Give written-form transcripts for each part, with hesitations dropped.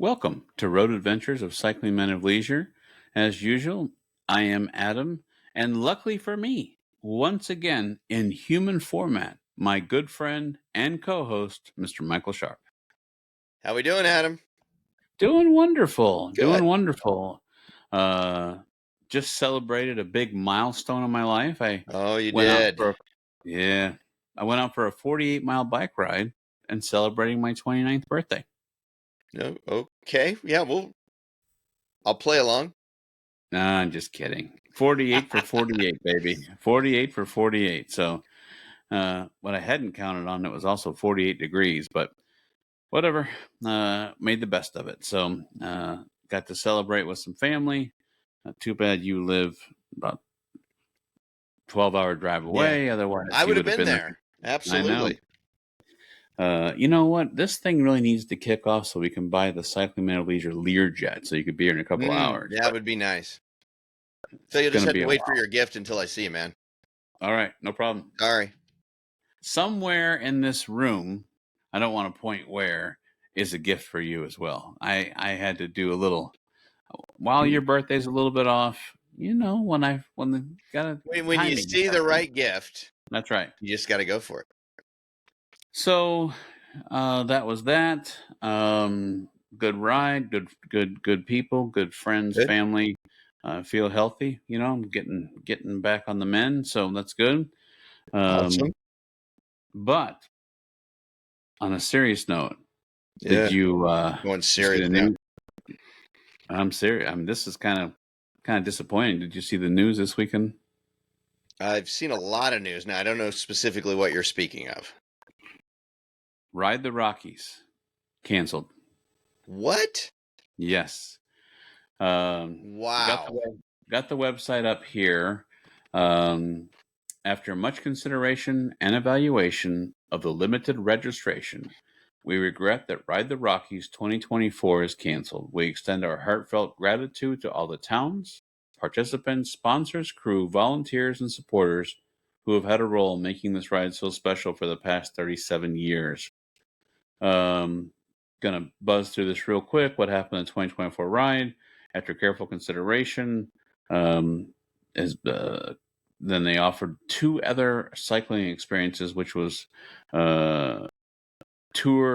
Welcome to Road Adventures of Cycling Men of Leisure. As usual, I am Adam, and luckily for me, once again in human format, my good friend and co-host, Mr. Michael Sharp. How we doing, Adam? Doing wonderful. Good. Doing wonderful. Just celebrated a big milestone in my life. Oh, you went out did. for I went out for a 48-mile bike ride and celebrating my 29th birthday. No, okay. Yeah, I'll play along. Nah, I'm just kidding. 48 for 48, baby. 48 for 48. So, what I hadn't counted on, it was also 48 degrees, but whatever. Made the best of it. So, got to celebrate with some family. Too bad you live about 12-hour drive away. Yeah. Otherwise, I you would have been there. I know. Absolutely. You know what? This thing really needs to kick off so we can buy the Cycling Man of Leisure Learjet so you could be here in a couple hours. That would be nice. So you'll just have to wait for your gift until I see you, man. All right, no problem. Sorry. Somewhere in this room, I don't want to point where, is a gift for you as well. I had to do a little, while your birthday's a little bit off, you know, when you see the right gift, that's right. You just got to go for it. So that was that. Good ride, good people, good friends, Good. family. Feel healthy, you know, getting back on the mend. So that's good. Awesome. But on a serious note, Yeah. did you going serious now? I'm serious. I mean, this is kind of disappointing. Did you see the news this weekend? I've seen a lot of news. Now, I don't know specifically what you're speaking of. Ride the Rockies canceled. What? Yes. Wow. Got the website up here. After much consideration and evaluation of the limited registration, we regret that Ride the Rockies 2024 is canceled. We extend our heartfelt gratitude to all the towns, participants, sponsors, crew, volunteers, and supporters who have had a role in making this ride so special for the past 37 years. Gonna buzz through this real quick. What happened in the 2024 ride? After careful consideration, then they offered two other cycling experiences, which was tour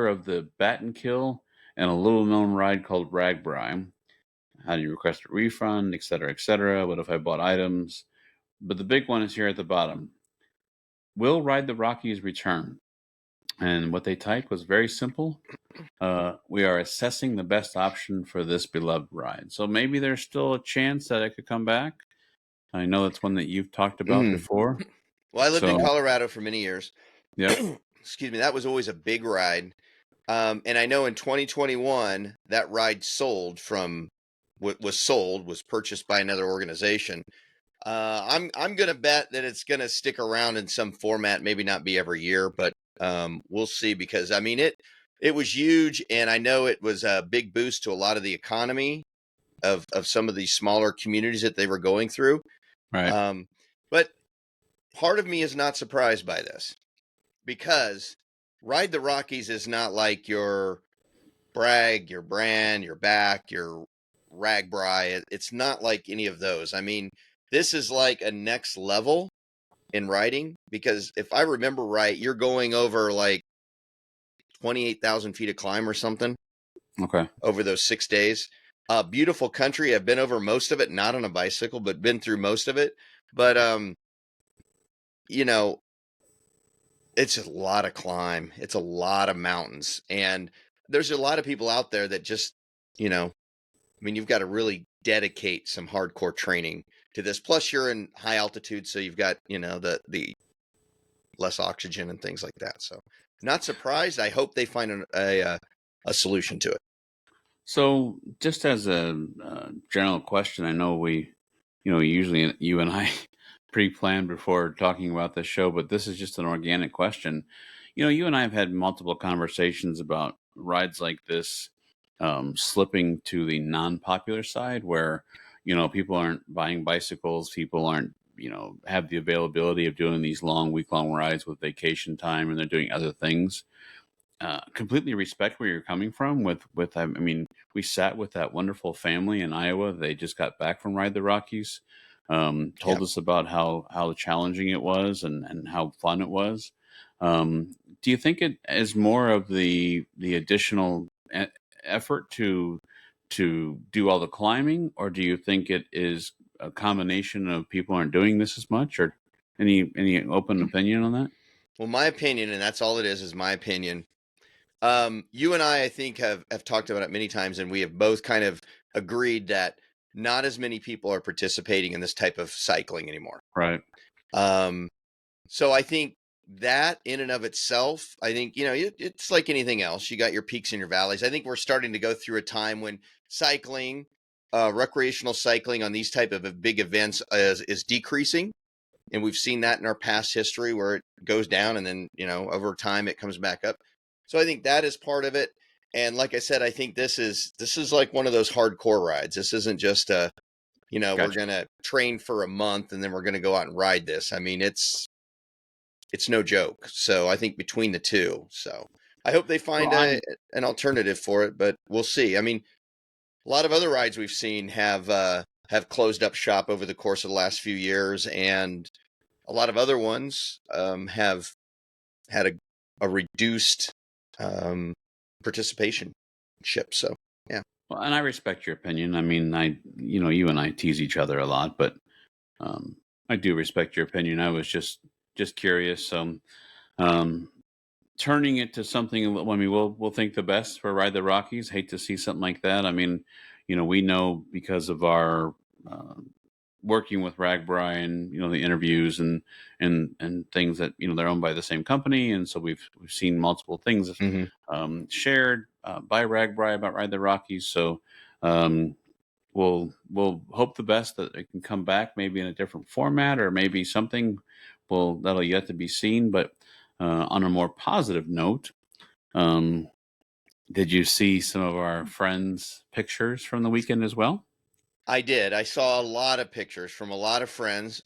of the Battenkill and a little-known ride called Ragbri. How do you request a refund, et cetera, et cetera? What if I bought items? But the big one is here at the bottom. Will Ride the Rockies return? And what they typed was very simple. We are assessing the best option for this beloved ride. So maybe there's still a chance that it could come back. I know that's one that you've talked about before. Well, I lived in Colorado for many years. Yeah. Excuse me. That was always a big ride. And I know in 2021, that ride was purchased by another organization. I'm going to bet that it's going to stick around in some format, maybe not be every year, but we'll see, because I mean, it was huge. And I know it was a big boost to a lot of the economy of some of these smaller communities that they were going through. Right. But part of me is not surprised by this, because Ride the Rockies is not like your Bragg, your Brand, your Back, your Ragbri. It's not like any of those. I mean, this is like a next level in riding, because if I remember right, you're going over like 28,000 feet of climb or something. Okay. Over those 6 days. Beautiful country. I've been over most of it, not on a bicycle, but been through most of it. But, you know, it's a lot of climb. It's a lot of mountains. And there's a lot of people out there that just, you know, I mean, you've got to really dedicate some hardcore training to this. Plus, you're in high altitude, so you've got, you know, the less oxygen and things like that. So, not surprised. I hope they find a solution to it. So, just as a general question, I know usually you and I pre-planned before talking about this show, but this is just an organic question. You know, you and I have had multiple conversations about rides like this slipping to the non-popular side, where, you know, people aren't buying bicycles, people aren't, you know, have the availability of doing these long week-long rides with vacation time, and they're doing other things. completely respect where you're coming from with. I mean, we sat with that wonderful family in Iowa. They just got back from Ride the Rockies. Yeah. Told us about how challenging it was and how fun it was. Do you think it is more of the additional effort to do all the climbing, or do you think it is a combination of people aren't doing this as much, or any open opinion on that? Well, my opinion, and that's all it is my opinion. You and I think, have talked about it many times, and we have both kind of agreed that not as many people are participating in this type of cycling anymore. Right. Um, so I think that in and of itself, I think, it's like anything else. You got your peaks and your valleys. I think we're starting to go through a time when cycling, recreational cycling on these type of big events is decreasing. And we've seen that in our past history where it goes down and then, over time it comes back up. So I think that is part of it. And like I said, I think this is like one of those hardcore rides. This isn't just we're Gotcha. going to train for a month and then we're going to go out and ride this. I mean, it's no joke. So I think between the two, so I hope they Well, find an alternative for it, but we'll see. I mean, a lot of other rides we've seen have closed up shop over the course of the last few years, and a lot of other ones have had a reduced um, participation ship. So yeah, well, and I respect your opinion. I mean, you and I tease each other a lot, but um, I do respect your opinion. I was just curious. Um, Turning it to something. I mean, we'll think the best for Ride the Rockies. Hate to see something like that. I mean, we know because of our uh, working with Ragbri and the interviews and things that they're owned by the same company, and so we've seen multiple things mm-hmm. shared by Ragbri about Ride the Rockies. So um, we'll hope the best that it can come back, maybe in a different format or maybe something. Well, that'll yet to be seen. But on a more positive note, um, did you see some of our friends' pictures from the weekend as well? I did. I saw a lot of pictures from a lot of friends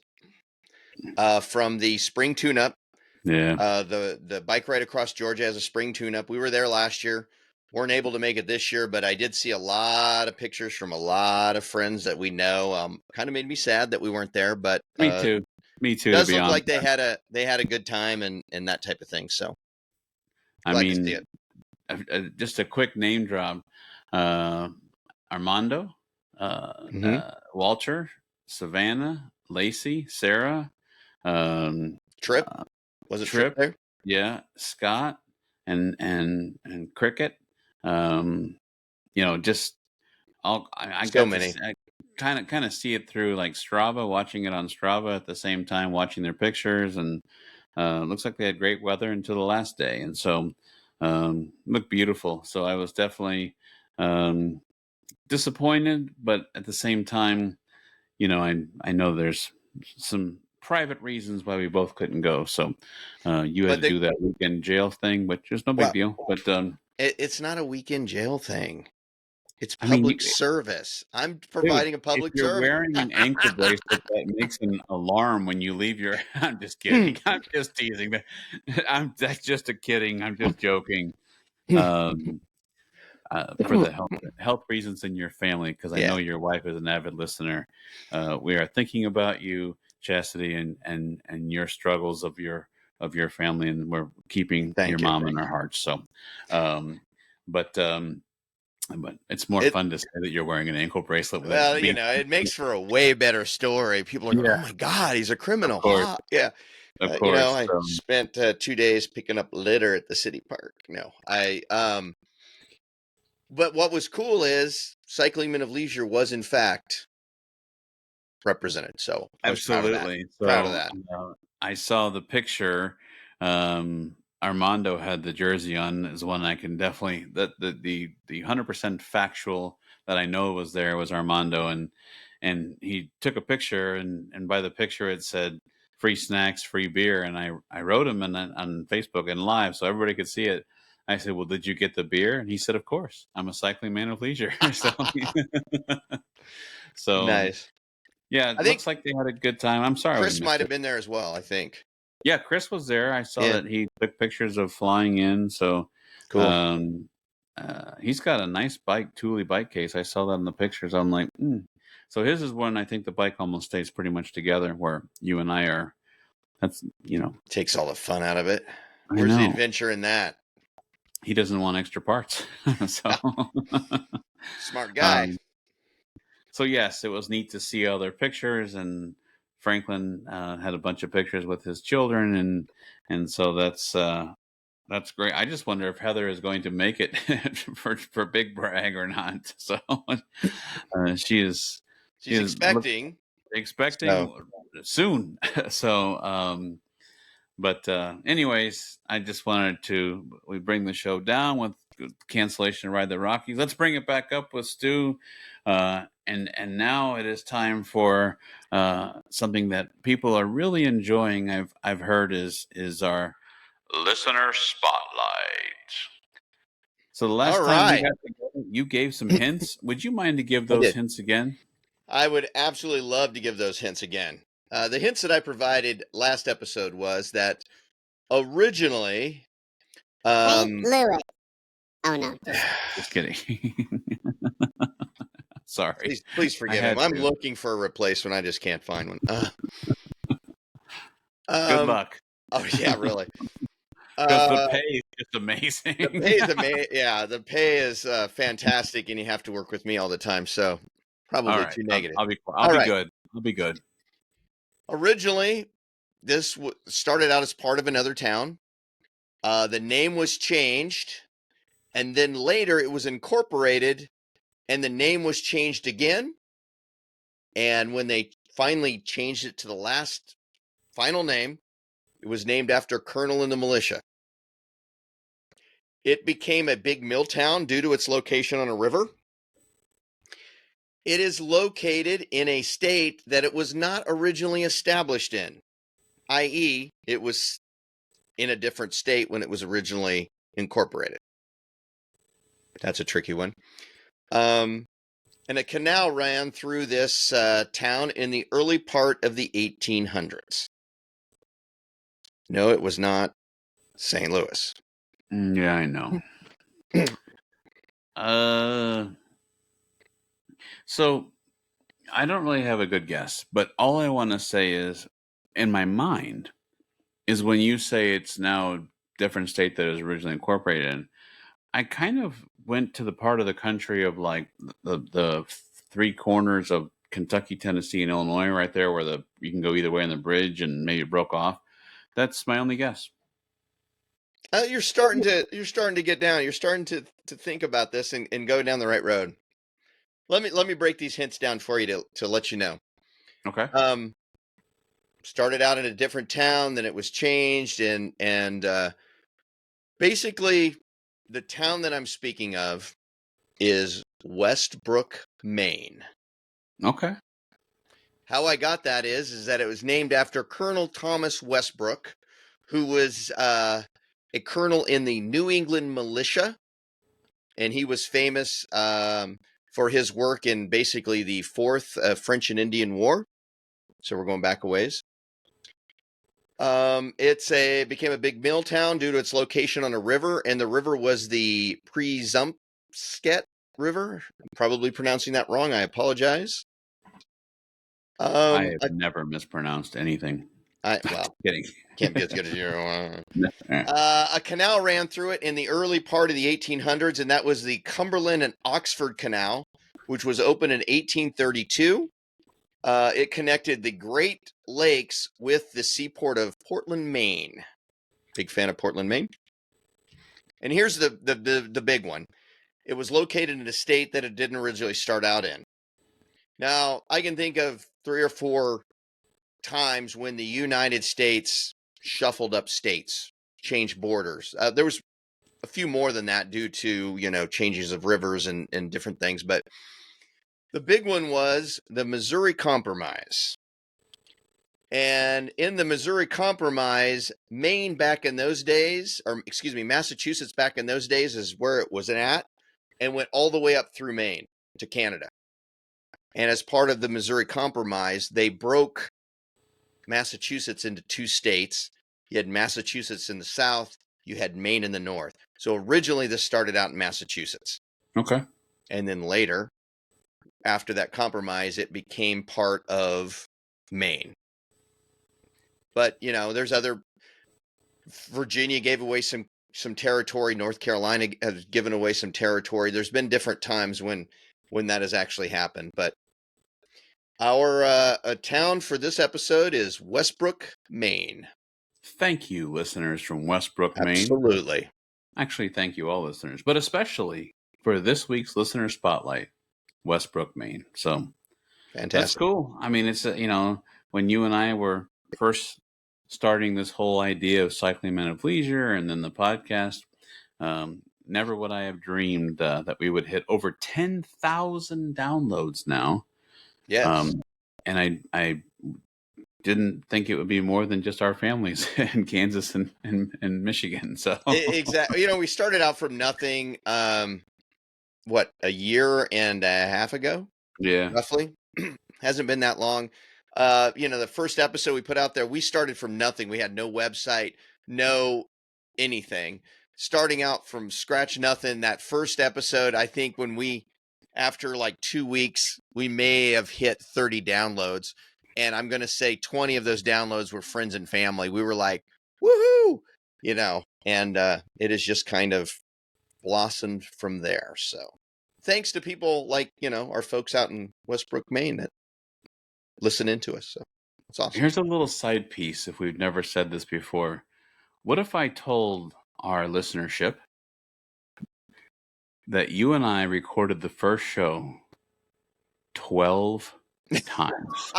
from the spring tune-up. Yeah, The bike ride across Georgia has a spring tune-up. We were there last year. Weren't able to make it this year, but I did see a lot of pictures from a lot of friends that we know. Kind of made me sad that we weren't there, but me too. Me too, to does be look honest. like they had a good time and that type of thing. So I glad to see it. mean, just a quick name drop: uh, Armando, Hmm. Walter, Savannah, Lacey, Sarah, um, Trip, uh, was it Trip Trip, there? yeah, Scott, and Cricket. Um, just I So got to many. kind of see it through like Strava, watching it on Strava at the same time, watching their pictures, and looks like they had great weather until the last day, and so looked beautiful. So I was definitely um, disappointed, but at the same time, I know there's some private reasons why we both couldn't go. So you had But to do that weekend jail thing, which is no big well, deal. But it's not a weekend jail thing. It's I mean, public service. I'm dude, providing a if public you're service. wearing an ankle bracelet that makes an alarm when you leave your I'm just kidding. I'm just teasing. That's just a kidding. I'm just joking. Um, for the health reasons in your family, because I know Yeah, your wife is an avid listener. We are thinking about you, Chastity, and your struggles of your family, and we're keeping your thank you. mom in our hearts. So, um, but but it's more It fun to say that you're wearing an ankle bracelet with Well, it being. it makes for a way better story. People are going, "Oh Yeah, my God, he's a of criminal!" course, Ha! Yeah. of course. I spent 2 days picking up litter at the city park. No, but what was cool is Cycling Men of Leisure was in fact represented. So I was proud of that. Absolutely. Proud of So that. I saw the picture. Armando had the jersey on is one I can definitely the 100% factual that I know was there was Armando, and he took a picture, and by the picture it said free snacks, free beer, and I wrote him on Facebook and live so everybody could see it. I said, "Well, did you get the beer?" And he said, "Of course. I'm a cycling man of leisure." So so Nice. yeah, it I think looks like they had a good time. I'm sorry we Chris might missed have it. been there as well. I think. Yeah, Chris was there. I saw Yeah. that he took pictures of flying in. So Cool. He's got a nice bike, Thule bike case. I saw that in the pictures. I'm like, So his is one I think the bike almost stays pretty much together, where you and I are. That's Takes all the fun out of it. I Where's the know adventure in that? he doesn't want extra parts, so Smart guy. um, so yes, it was neat to see all their pictures, and Franklin had a bunch of pictures with his children, and so that's great. I just wonder if Heather is going to make it for Big Brag or not. So she is She's expecting. expecting soon. So but anyways, I just wanted we bring the show down with cancellation of Ride the Rockies. Let's bring it back up with Stu. And now it is time for something that people are really enjoying. I've heard is our listener spotlight. So the last time we got together, you gave some hints. Would you mind to give those hints again? I would absolutely love to give those hints again. The hints that I provided last episode was that originally, St. Louis. Oh no, just kidding. Sorry. Please forgive him. I'm looking for a replacement. I just can't find one. Good luck. Oh yeah, really. Because the pay is just amazing. The pay is amazing. Yeah, the pay is fantastic, and you have to work with me all the time. So probably too negative. I'll be good. I'll be good. Originally, this started out as part of another town. The name was changed, and then later it was incorporated, and the name was changed again. And when they finally changed it to the last final name, it was named after a colonel in the militia. It became a big mill town due to its location on a river. It is located in a state that it was not originally established in, i.e., it was in a different state when it was originally incorporated. That's a tricky one. And a canal ran through this town in the early part of the 1800s. No, it was not St. Louis. Yeah, I know. So I don't really have a good guess, but all I want to say is, in my mind, is when you say it's now a different state that it was originally incorporated in, I kind of went to the part of the country of like the three corners of Kentucky, Tennessee, and Illinois, right there where you can go either way on the bridge, and maybe it broke off. That's my only guess. You're starting to get down. You're starting to think about this and go down the right road. Let me break these hints down for you to let you know. Okay. Started out in a different town, then it was changed, and basically the town that I'm speaking of is Westbrook, Maine. Okay. How I got that is that it was named after Colonel Thomas Westbrook, who was a colonel in the New England militia, and he was famous for his work in basically the Fourth French and Indian War. So we're going back a ways. It became a big mill town due to its location on a river, and the river was the Presumpsket River. I'm probably pronouncing that wrong. I apologize. I have never mispronounced anything. Kidding. Can't be as good as you. A canal ran through it in the early part of the 1800s, and that was the Cumberland and Oxford Canal, which was opened in 1832. It connected the Great Lakes with the seaport of Portland, Maine. Big fan of Portland, Maine. And here's the big one. It was located in a state that it didn't originally start out in. Now, I can think of 3 or 4 times when the United States shuffled up states, changed borders. There was a few more than that due to, changes of rivers and different things. But the big one was the Missouri Compromise. And in the Missouri Compromise, Maine back in those days, Massachusetts back in those days is where it was at, and went all the way up through Maine to Canada. And as part of the Missouri Compromise, they broke Massachusetts into 2 states. You had Massachusetts in the south you had Maine in the north. So originally this started out in Massachusetts. Okay. And then later, after that compromise, it became part of Maine. But, there's other, Virginia gave away some territory. North Carolina has given away some territory. There's been different times when that has actually happened. But our town for this episode is Westbrook, Maine. Thank you, listeners from Westbrook, Maine. Absolutely. Actually, thank you all listeners, but especially for this week's listener spotlight, Westbrook, Maine. So Fantastic. That's cool. I mean, it's, when you and I were first starting this whole idea of Cycling Men of Leisure and then the podcast, never would I have dreamed that we would hit over 10,000 downloads now. Yes. And I didn't think it would be more than just our families in Kansas and Michigan. So exactly. We started out from nothing. What, a year and a half ago? Yeah, roughly. Hasn't been that long. The first episode we put out there, we started from nothing. We had no website, no anything. Starting out from scratch, nothing. That first episode, I think after like 2 weeks, we may have hit 30 downloads. And I'm going to say 20 of those downloads were friends and family. We were like, woohoo, and it has just kind of blossomed from there. So thanks to people like, our folks out in Westbrook, Maine that listen into us. So it's awesome. Here's a little side piece if we've never said this before. What if I told our listenership that you and I recorded the first show 12 times?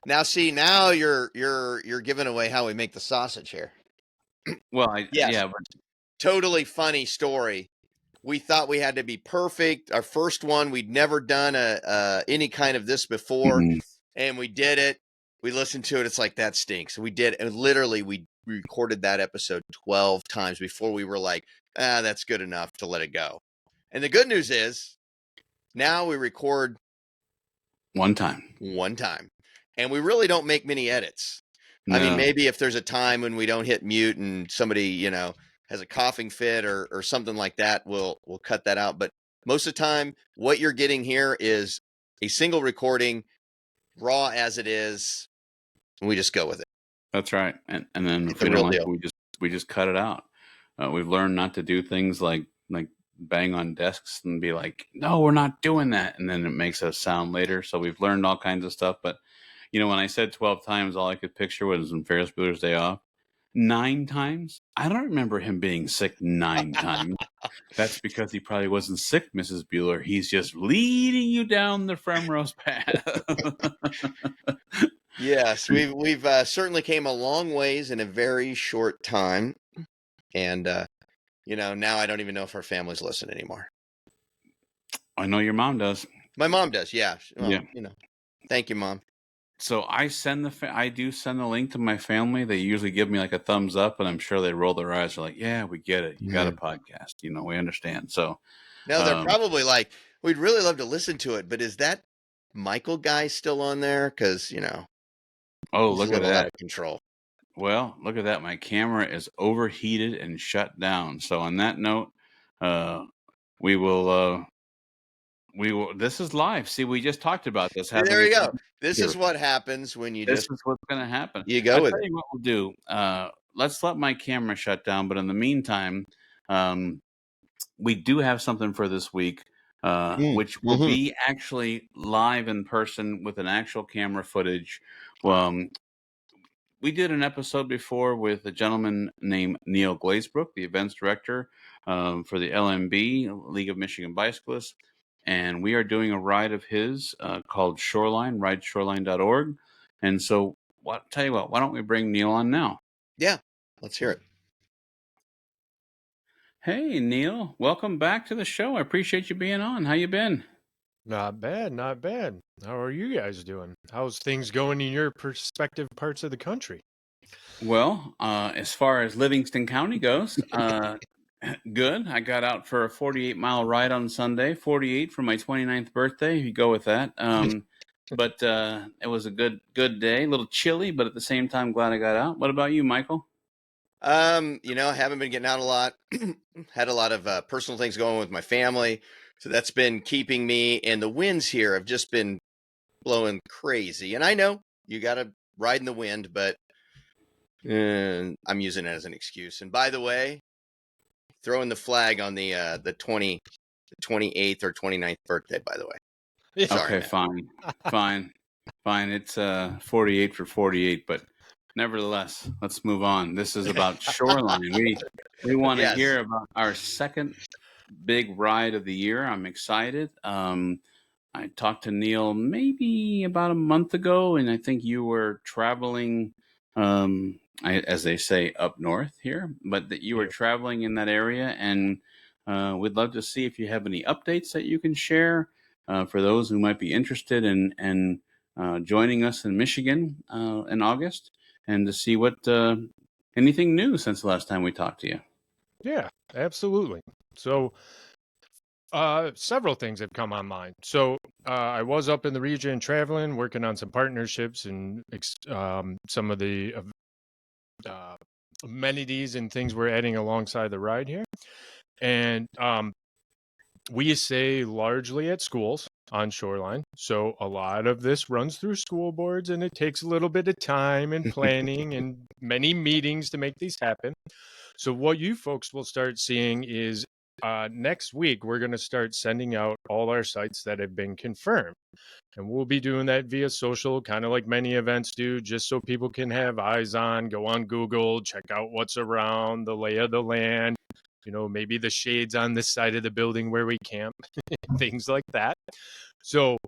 Now you're giving away how we make the sausage here. Well, Yes. yeah, but Totally funny story. We thought we had to be perfect. Our first one, we'd never done any kind of this before, and we did it. We listened to it. It's like, that stinks. We did, and literally we recorded that episode 12 times before we were like, that's good enough to let it go. And the good news is, now we record one time, and we really don't make many edits. No. I mean, maybe if there's a time when we don't hit mute and somebody, has a coughing fit or something like that, we'll cut that out. But most of the time, what you're getting here is a single recording, raw as it is, and we just go with it. That's right. And then if we don't like it, we just cut it out. We've learned not to do things like bang on desks and be like, no, we're not doing that. And then it makes us sound later. So we've learned all kinds of stuff. But, when I said 12 times, all I could picture was in Ferris Bueller's Day Off. 9 times? I don't remember him being sick 9 times. That's because he probably wasn't sick, Mrs. Bueller. He's just leading you down the primrose path. Yes, we've certainly came a long ways in a very short time. And, now I don't even know if our families listen anymore. I know your mom does. My mom does, yeah. Well, yeah. Thank you, Mom. So I do send the link to my family. They usually give me like a thumbs up, and I'm sure they roll their eyes. They're like, "Yeah, we get it. You got a podcast. We understand." So no, they're probably like, "We'd really love to listen to it, but is that Michael guy still on there?" Because oh, look at that, out of control. Well, look at that. My camera is overheated and shut down. So on that note, we will. This is live. See, we just talked about this. There you go. This is what happens when you This is what's going to happen. You go with it. I'll tell you what we'll do. Let's let my camera shut down. But in the meantime, we do have something for this week, which will be actually live in person with an actual camera footage. We did an episode before with a gentleman named Neil Glazebrook, the events director for the LMB, League of Michigan Bicyclists. And we are doing a ride of his called Shoreline, rideshoreline.org. And so, tell you what, why don't we bring Neil on now? Yeah, let's hear it. Hey, Neil, welcome back to the show. I appreciate you being on. How you been? Not bad, not bad. How are you guys doing? How's things going in your perspective parts of the country? Well, as far as Livingston County goes, good. I got out for a 48-mile ride on Sunday, 48 for my 29th birthday, if you go with that. But it was a good day, a little chilly, but at the same time, glad I got out. What about you, Michael? I haven't been getting out a lot. Had a lot of personal things going with my family, so that's been keeping me. And the winds here have just been blowing crazy. And I know you got to ride in the wind, but I'm using it as an excuse. And by the way, throwing the flag on the 28th or 29th birthday. By the way, sorry, Okay, man. fine. It's 48 for 48, but nevertheless, let's move on. This is about Shoreline. We want to Yes. hear about our second big ride of the year. I'm excited. I talked to Neil maybe about a month ago, and I think you were traveling, as they say, up north here, but that you were Yeah. traveling in that area, and we'd love to see if you have any updates that you can share for those who might be interested in joining us in Michigan in August, and to see what anything new since the last time we talked to you. Yeah, absolutely. So, several things have come online. So, I was up in the region traveling, working on some partnerships and some of the uh, amenities and things we're adding alongside the ride here. And we stay largely at schools on Shoreline. So, a lot of this runs through school boards, and it takes a little bit of time and planning and many meetings to make these happen. So what you folks will start seeing is next week, we're going to start sending out all our sites that have been confirmed. And we'll be doing that via social, kind of like many events do, just so people can have eyes on, go on Google, check out what's around, the lay of the land, maybe the shades on this side of the building where we camp, things like that. So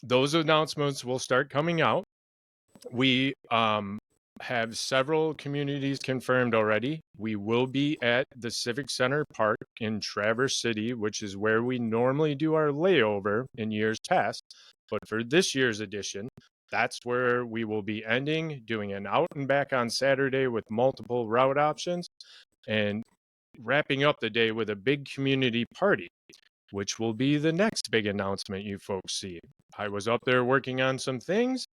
those announcements will start coming out. We have several communities confirmed already. We will be at the Civic Center Park in Traverse City, which is where we normally do our layover in years past. But for this year's edition, that's where we will be ending, doing an out and back on Saturday with multiple route options, and wrapping up the day with a big community party, which will be the next big announcement you folks see. I was up there working on some things,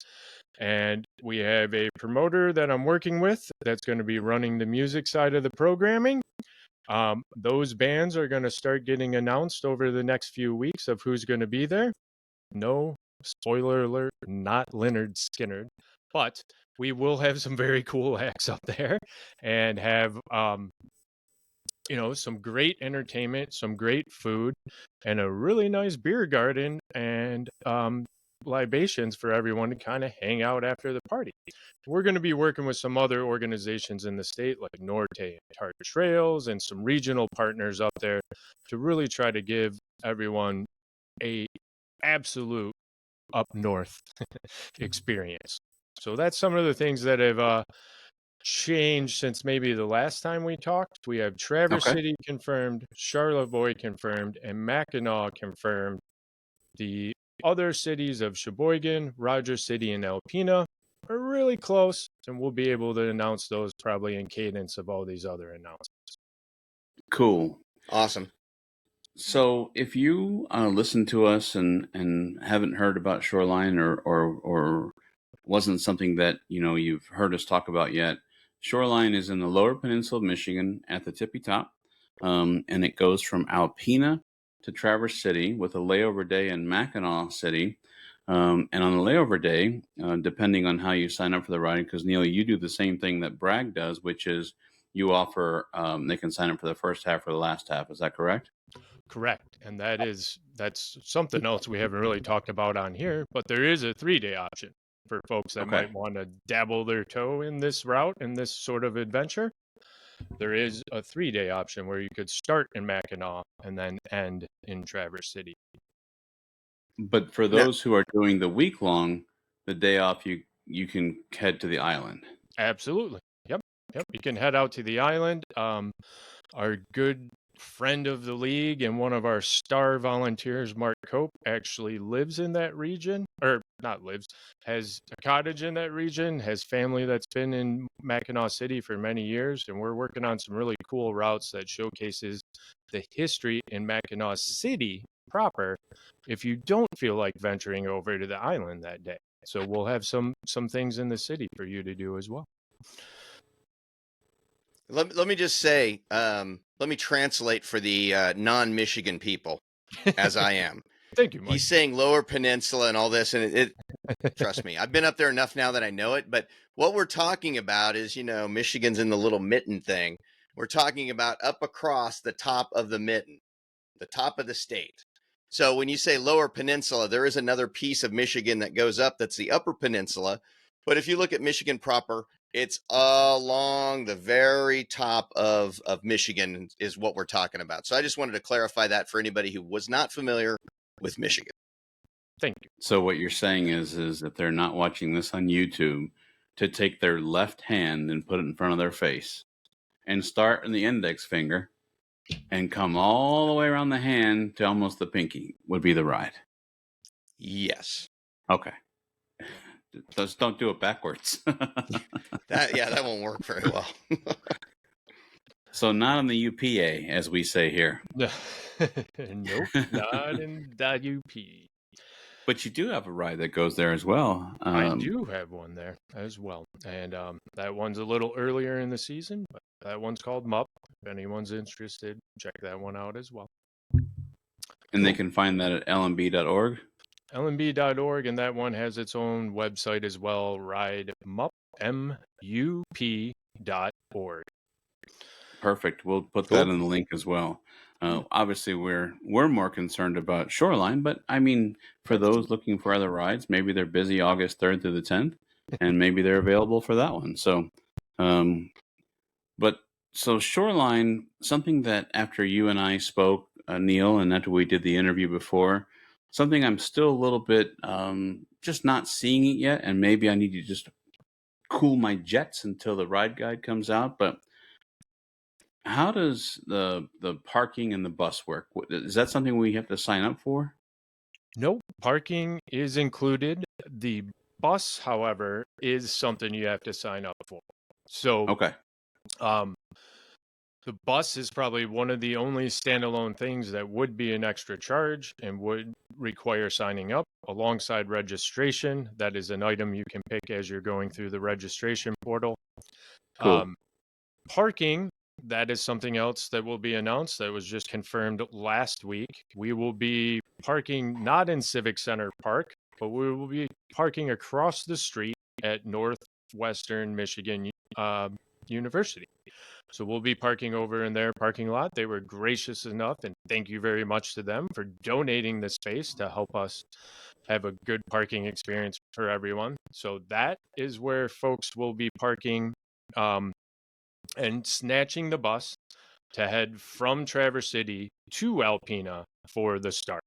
and we have a promoter that I'm working with that's going to be running the music side of the programming. Those bands are going to start getting announced over the next few weeks of who's going to be there. No, spoiler alert, not Leonard Skinner, but we will have some very cool acts up there and have some great entertainment, some great food, and a really nice beer garden and libations for everyone to kind of hang out after the party. We're going to be working with some other organizations in the state like Norte and Tart Trails and some regional partners up there to really try to give everyone a absolute up north experience. So that's some of the things that have changed since maybe the last time we talked. We have Traverse Okay. City confirmed, Charlevoix confirmed, and Mackinac confirmed. The other cities of Sheboygan, Rogers City, and Alpena are really close, and we'll be able to announce those probably in cadence of all these other announcements. Cool. Awesome. So if you listen to us and haven't heard about Shoreline or wasn't something that you've heard us talk about yet, Shoreline is in the Lower Peninsula of Michigan at the tippy top, and it goes from Alpena to Traverse City with a layover day in Mackinac City. And on the layover day, depending on how you sign up for the ride, because Neil, you do the same thing that Bragg does, which is you offer they can sign up for the first half or the last half. Is that correct? Correct. And that's something else we haven't really talked about on here, but there is a 3-day option for folks that Okay. might want to dabble their toe in this route, in this sort of adventure. There is a 3-day option where you could start in Mackinac and then end in Traverse City. But for No. those who are doing the week long, the day off, you can head to the island. Absolutely. Yep. You can head out to the island. Our good friend of the league and one of our star volunteers, Mark Cope, actually lives in that region, or not lives, has a cottage in that region, has family that's been in Mackinac City for many years, and we're working on some really cool routes that showcases the history in Mackinac City proper if you don't feel like venturing over to the island that day. So we'll have some things in the city for you to do as well. Let me just say, let me translate for the non-Michigan people, as I am. Thank you, Mike. He's saying Lower Peninsula and all this, and it trust me, I've been up there enough now that I know it. But what we're talking about is, Michigan's in the little mitten thing. We're talking about up across the top of the mitten, the top of the state. So when you say Lower Peninsula, there is another piece of Michigan that goes up that's the Upper Peninsula. But if you look at Michigan proper, it's along the very top of Michigan is what we're talking about. So I just wanted to clarify that for anybody who was not familiar with Michigan. Thank you. So what you're saying is that they're not watching this on YouTube to take their left hand and put it in front of their face and start in the index finger and come all the way around the hand to almost the pinky would be the ride. Yes. Okay. Just don't do it backwards. That won't work very well. So not on the UPA, as we say here. Nope, not in the UP. But you do have a ride that goes there as well. I do have one there as well. And that one's a little earlier in the season, but that one's called MUP. If anyone's interested, check that one out as well. And they can find that at lmb.org. lmb.org, and that one has its own website as well, ridemup.org. Perfect. We'll put that in the link as well. Obviously, we're more concerned about Shoreline, but I mean, for those looking for other rides, maybe they're busy August 3rd through the 10th, and maybe they're available for that one. So, so Shoreline, something that after you and I spoke, Neil, and after we did the interview before, something I'm still a little bit just not seeing it yet, and maybe I need to just cool my jets until the ride guide comes out, but how does the parking and the bus work? Is that something we have to sign up for? Nope, parking is included. The bus, however, is something you have to sign up for. So, Okay. The bus is probably one of the only standalone things that would be an extra charge and would require signing up alongside registration. That is an item you can pick as you're going through the registration portal. Cool. Parking, that is something else that will be announced. That was just confirmed last week. We will be parking not in Civic Center Park, but we will be parking across the street at Northwestern Michigan University. So we'll be parking over in their parking lot. They were gracious enough, and thank you very much to them for donating the space to help us have a good parking experience for everyone. So that is where folks will be parking and snatching the bus to head from Traverse City to Alpena for the start.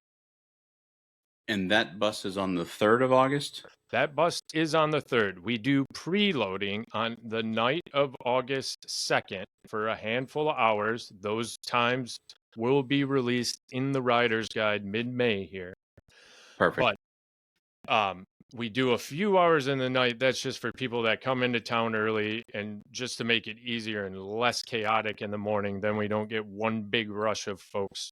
And that bus is on the 3rd of August? That bus is on the 3rd. We do preloading on the night of August 2nd for a handful of hours. Those times will be released in the Rider's Guide mid-May here. Perfect. But we do a few hours in the night. That's just for people that come into town early and just to make it easier and less chaotic in the morning. Then we don't get one big rush of folks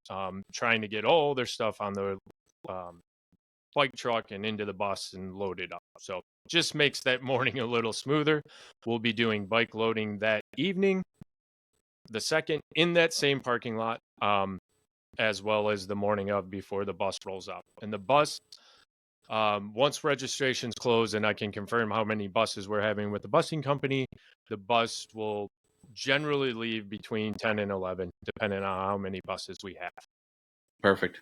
trying to get all their stuff on the bike truck and into the bus and load it up. So just makes that morning a little smoother. We'll be doing bike loading that evening, the 2nd, in that same parking lot, as well as the morning of before the bus rolls up. And the bus, once registrations close and I can confirm how many buses we're having with the busing company, the bus will generally leave between 10 and 11, depending on how many buses we have. Perfect.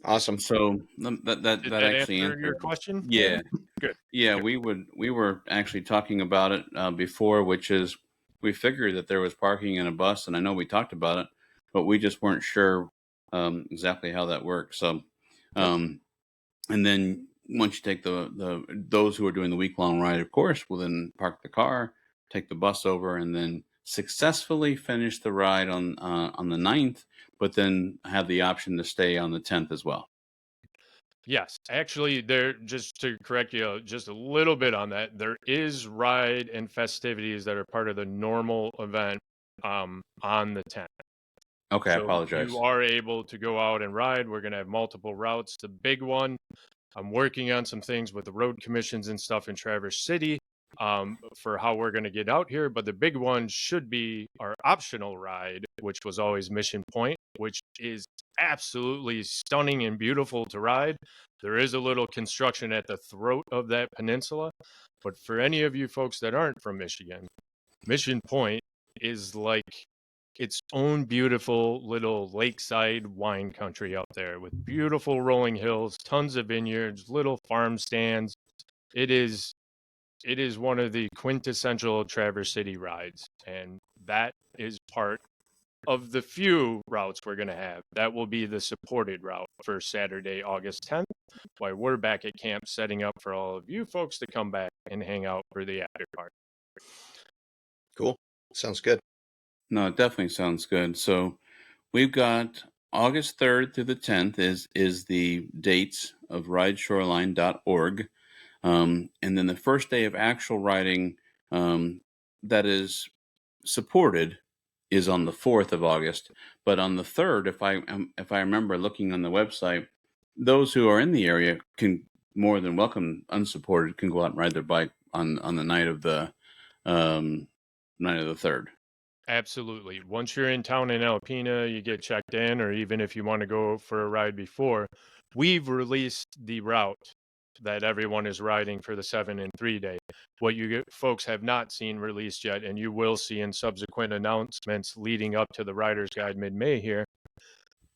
Awesome. So that actually answer your question? Yeah. Good. Yeah, Good. we were actually talking about it before, which is we figured that there was parking in a bus, and I know we talked about it, but we just weren't sure exactly how that works. So, and then once you take those who are doing the week-long ride, of course, will then park the car, take the bus over, and then successfully finish the ride on the 9th, but then have the option to stay on the 10th as well. Yes, actually, there, just to correct you just a little bit on that, there is ride and festivities that are part of the normal event on the 10th. Okay, So I apologize. you are able to go out and ride. We're going to have multiple routes. The big one, I'm working on some things with the road commissions and stuff in Traverse City. for how we're going to get out here. But the big one should be our optional ride, which was always Mission Point, which is absolutely stunning and beautiful to ride. There is a little construction at the throat of that peninsula. But for any of you folks that aren't from Michigan, Mission Point is like its own beautiful little lakeside wine country out there with beautiful rolling hills, tons of vineyards, little farm stands. It is one of the quintessential Traverse City rides, and that is part of the few routes we're going to have. That will be the supported route for Saturday, August 10th, while we're back at camp setting up for all of you folks to come back and hang out for the after party. Cool. Sounds good. No, it definitely sounds good. So we've got August 3rd through the 10th is the dates of rideshoreline.org. And then the first day of actual riding that is supported is on the 4th of August. But on the 3rd, if I remember looking on the website, those who are in the area can more than welcome unsupported can go out and ride their bike on the night of the 3rd. Absolutely. Once you're in town in Alpena, you get checked in, or even if you want to go for a ride before, we've released the route that everyone is riding for the 7 and 3 day. What you folks have not seen released yet, and you will see in subsequent announcements leading up to the Rider's Guide mid-May here,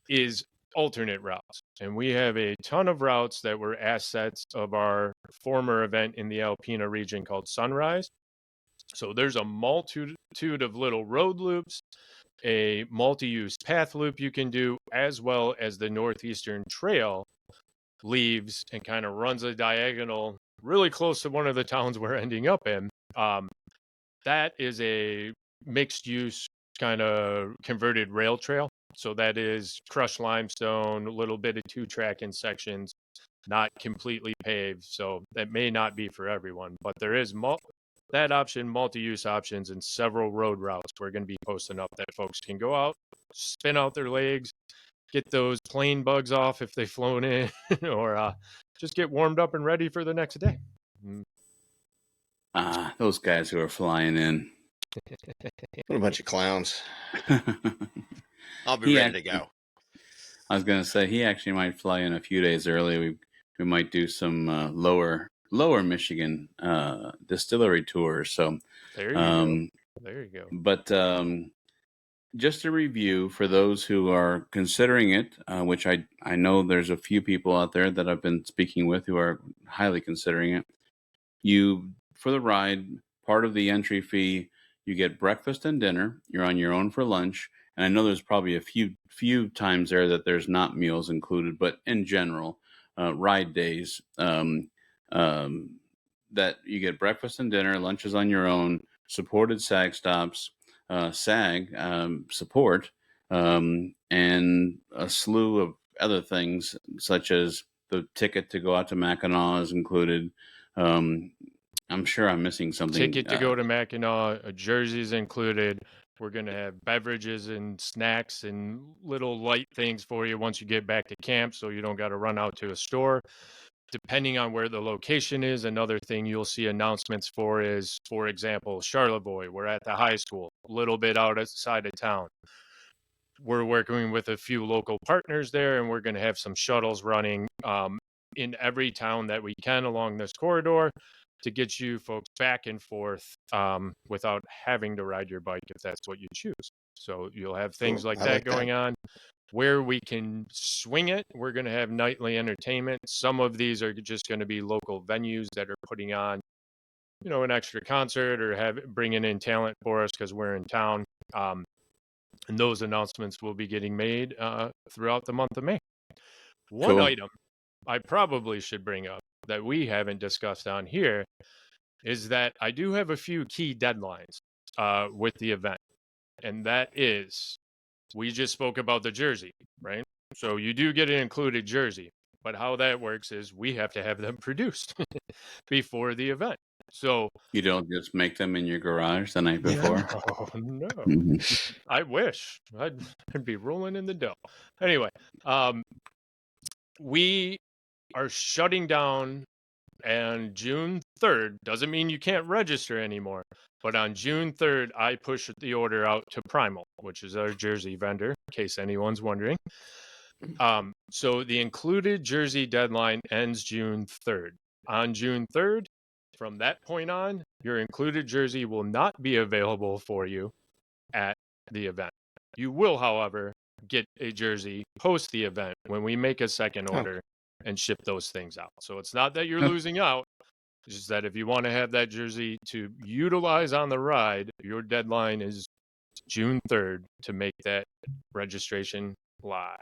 is alternate routes. And we have a ton of routes that were assets of our former event in the Alpena region called Sunrise. So there's a multitude of little road loops, a multi-use path loop you can do, as well as the Northeastern Trail leaves and kind of runs a diagonal really close to one of the towns we're ending up in. That is a mixed use kind of converted rail trail. So that is crushed limestone, a little bit of 2-track in sections, not completely paved. So that may not be for everyone, but there is that option, multi-use options, and several road routes we're going to be posting up that folks can go out, spin out their legs, get those plane bugs off if they've flown in, or just get warmed up and ready for the next day. Those guys who are flying in. What a bunch of clowns. I'll be ready to go. I was going to say, he actually might fly in a few days early. We might do some lower Michigan distillery tours. So there you go. There you go. But just a review for those who are considering it, which I know there's a few people out there that I've been speaking with who are highly considering it. For the ride, part of the entry fee, you get breakfast and dinner. You're on your own for lunch. And I know there's probably a few times there that there's not meals included, but in general, ride days, that you get breakfast and dinner, lunch is on your own, supported SAG stops, SAG support, and a slew of other things, such as the ticket to go out to Mackinac is included. I'm sure I'm missing something. Ticket to go to Mackinac, a jersey's included. We're going to have beverages and snacks and little light things for you once you get back to camp, so you don't got to run out to a store. Depending on where the location is, another thing you'll see announcements for is, for example, Charlevoix. We're at the high school, a little bit outside of town. We're working with a few local partners there, and we're going to have some shuttles running in every town that we can along this corridor to get you folks back and forth without having to ride your bike if that's what you choose. So you'll have things like that going on. Where we can swing it, we're going to have nightly entertainment. Some of these are just going to be local venues that are putting on, an extra concert or bringing in talent for us because we're in town. And those announcements will be getting made throughout the month of May. One item I probably should bring up that we haven't discussed on here is that I do have a few key deadlines with the event. And that is, we just spoke about the jersey, right? So you do get an included jersey, but how that works is we have to have them produced before the event. So you don't just make them in your garage the night before? No. I wish. I'd be rolling in the dough. Anyway, we are shutting down And June 3rd doesn't mean you can't register anymore. But on June 3rd, I push the order out to Primal, which is our jersey vendor, in case anyone's wondering. So the included jersey deadline ends June 3rd. On June 3rd, from that point on, your included jersey will not be available for you at the event. You will, however, get a jersey post the event when we make a second order and ship those things out. So it's not that you're losing out. It's just that if you want to have that jersey to utilize on the ride, your deadline is June 3rd to make that registration live.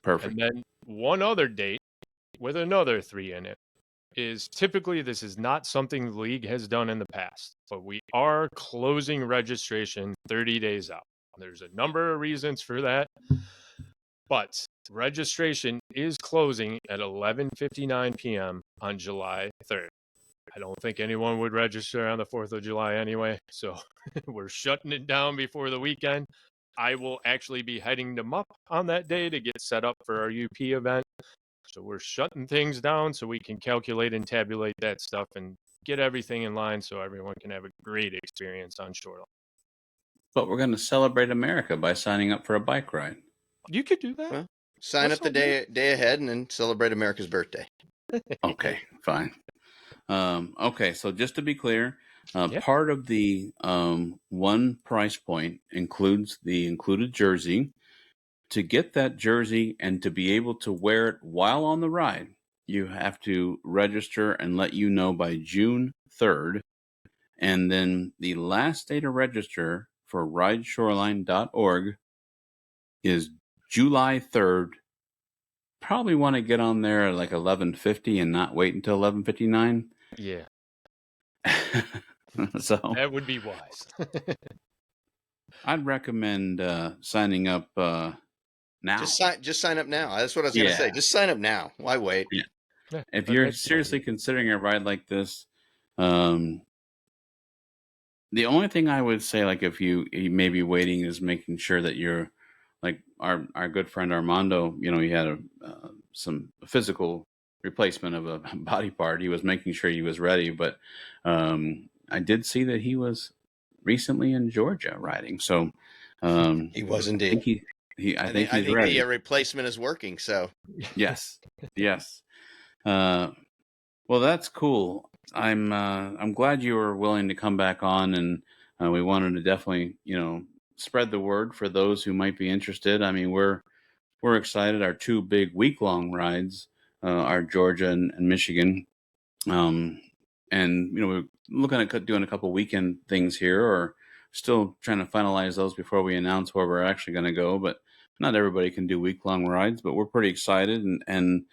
Perfect. And then one other date with another 3 in it is typically this is not something the league has done in the past, but we are closing registration 30 days out. There's a number of reasons for that, but registration is closing at 11:59 p.m. on July 3rd. I don't think anyone would register on the 4th of July anyway, so we're shutting it down before the weekend. I will actually be heading them up on that day to get set up for our UP event. So we're shutting things down so we can calculate and tabulate that stuff and get everything in line so everyone can have a great experience on Shoreline. But we're going to celebrate America by signing up for a bike ride. You could do that. Well, sign up the day ahead and then celebrate America's birthday. Okay, fine. Okay, so just to be clear, part of the one price point includes the included jersey. To get that jersey and to be able to wear it while on the ride, you have to register and let you know by June 3rd. And then the last day to register for rideshoreline.org is July 3rd. Probably want to get on there at like 11:50 and not wait until 11:59. Yeah. So that would be wise. I'd recommend signing up now. Just sign up now. That's what I was going to say. Just sign up now. Why wait? Yeah. If you're seriously considering a ride like this, the only thing I would say, like if you may be waiting, is making sure that you're like our good friend Armando. You know, he had some physical replacement of a body part. He was making sure he was ready, but I did see that he was recently in Georgia riding. So he was indeed. I think he's ready. The replacement is working. So yes. Well, that's cool. I'm glad you were willing to come back on, and we wanted to definitely spread the word for those who might be interested. I mean, we're excited. Our 2 big week-long rides are Georgia and Michigan, and we're looking at doing a couple weekend things here, or still trying to finalize those before we announce where we're actually going to go. But not everybody can do week-long rides, but we're pretty excited, and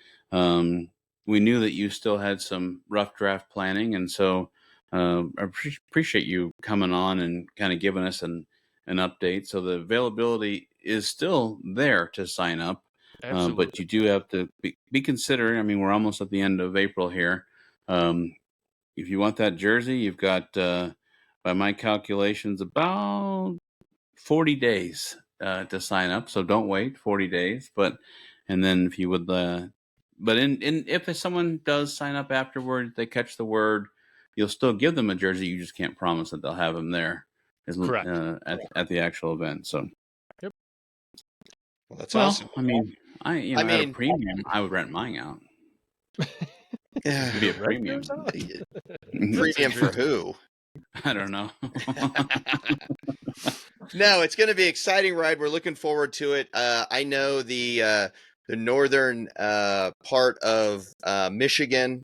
we knew that you still had some rough draft planning, and so I appreciate you coming on and kind of giving us an update. So the availability is still there to sign up, but you do have to be considering. I mean, we're almost at the end of April here. If you want that jersey, you've got, by my calculations, about 40 days to sign up. So don't wait 40 days. And then if you would, if someone does sign up afterward, they catch the word, you'll still give them a jersey. You just can't promise that they'll have them there at the actual event. So, yep. Well, that's awesome. I mean, at a premium, I would rent mine out. Yeah, it'd be a premium. Premium for who? I don't know. No, it's going to be an exciting ride. We're looking forward to it. I know the northern part of Michigan,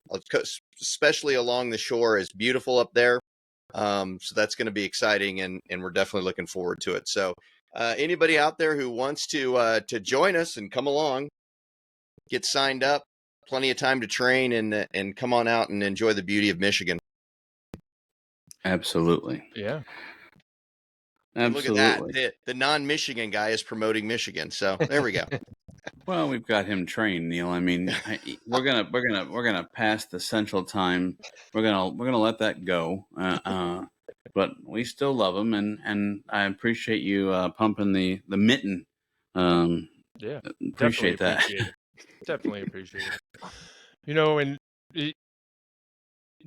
especially along the shore, is beautiful up there. So that's going to be exciting, and we're definitely looking forward to it. So anybody out there who wants to join us and come along, get signed up. Plenty of time to train and come on out and enjoy the beauty of Michigan. Absolutely. Yeah. Absolutely. Look at that. The non-Michigan guy is promoting Michigan. So there we go. Well, we've got him trained, Neil. I mean, we're gonna pass the Central Time. We're gonna let that go. But we still love him, and I appreciate you pumping the mitten. Yeah, appreciate that. Definitely appreciate it. And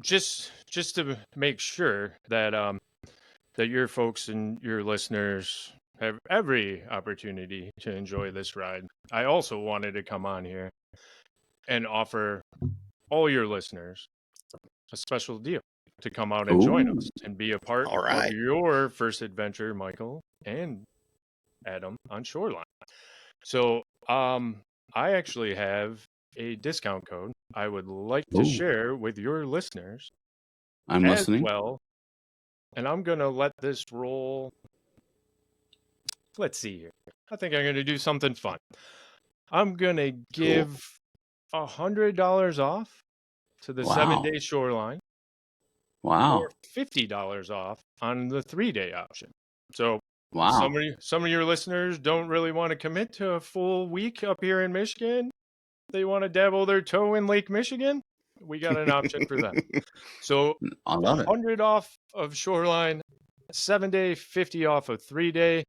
just to make sure that that your folks and your listeners have every opportunity to enjoy this ride, I also wanted to come on here and offer all your listeners a special deal to come out and join us and be a part All of right. your first adventure, Michael and Adam, on Shoreline. So, I actually have a discount code I would like to share with your listeners I'm as listening. well. And I'm going to let this roll. Let's see here. I think I'm going to do something fun. I'm going to give $100 off to the 7-day Shoreline. Wow. Or $50 off on the 3-day option. So Wow. some of your listeners don't really want to commit to a full week up here in Michigan. They want to dabble their toe in Lake Michigan. We got an option for them. So I love it. 100 off of Shoreline, 7-day, 50 off of 3-day.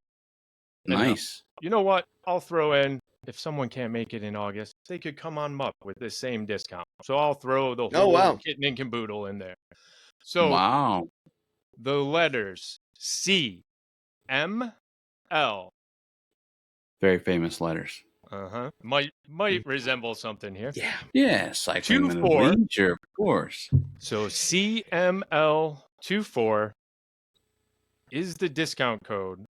Nice. You know what? I'll throw in, if someone can't make it in August, they could come on up with the same discount. So I'll throw the whole kit and caboodle in there. So wow. The letters C, M, L. Very famous letters. Might resemble something here. Yeah. Yeah, cycling men of leisure, of course. So CML24 is the discount code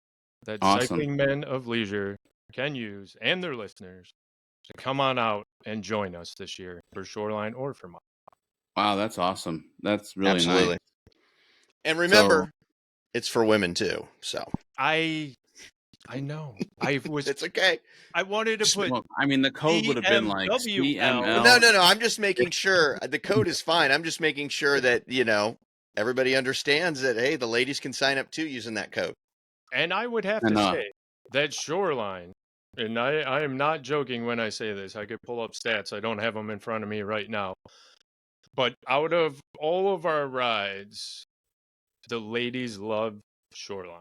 that cycling men of leisure can use, and their listeners, to come on out and join us this year for Shoreline or for Mike. Wow, that's awesome. That's really nice. And remember, it's for women too. So I know. It's okay. I wanted to put. I mean, the code would have been like CML. No. I'm just making sure the code is fine. I'm just making sure that everybody understands that. Hey, the ladies can sign up too using that code. And I would have to say that Shoreline, and I am not joking when I say this. I could pull up stats. I don't have them in front of me right now. But out of all of our rides, the ladies love Shoreline.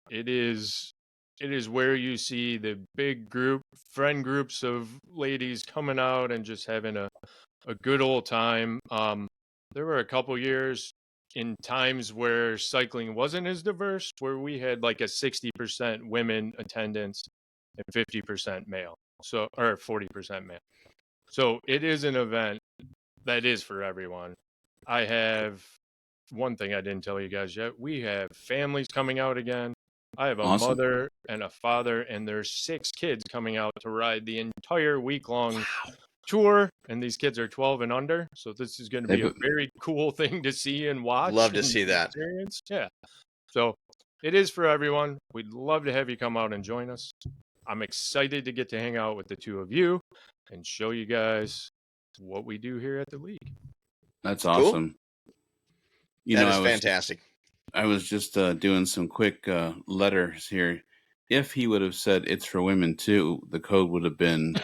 It is where you see the big friend groups of ladies coming out and just having a good old time. There were a couple years in times where cycling wasn't as diverse, where we had like a 60% women attendance and 50% male. So, or 40% male. So it is an event that is for everyone. I have one thing I didn't tell you guys yet. We have families coming out again. I have a mother and a father, and there's 6 kids coming out to ride the entire week-long tour, and these kids are 12 and under, so this is going to be a very cool thing to see and watch. Love to see that. Experience. Yeah. So it is for everyone. We'd love to have you come out and join us. I'm excited to get to hang out with the two of you and show you guys what we do here at the league. That's awesome. Cool. That is fantastic. I was just doing some quick letters here. If he would have said it's for women too, the code would have been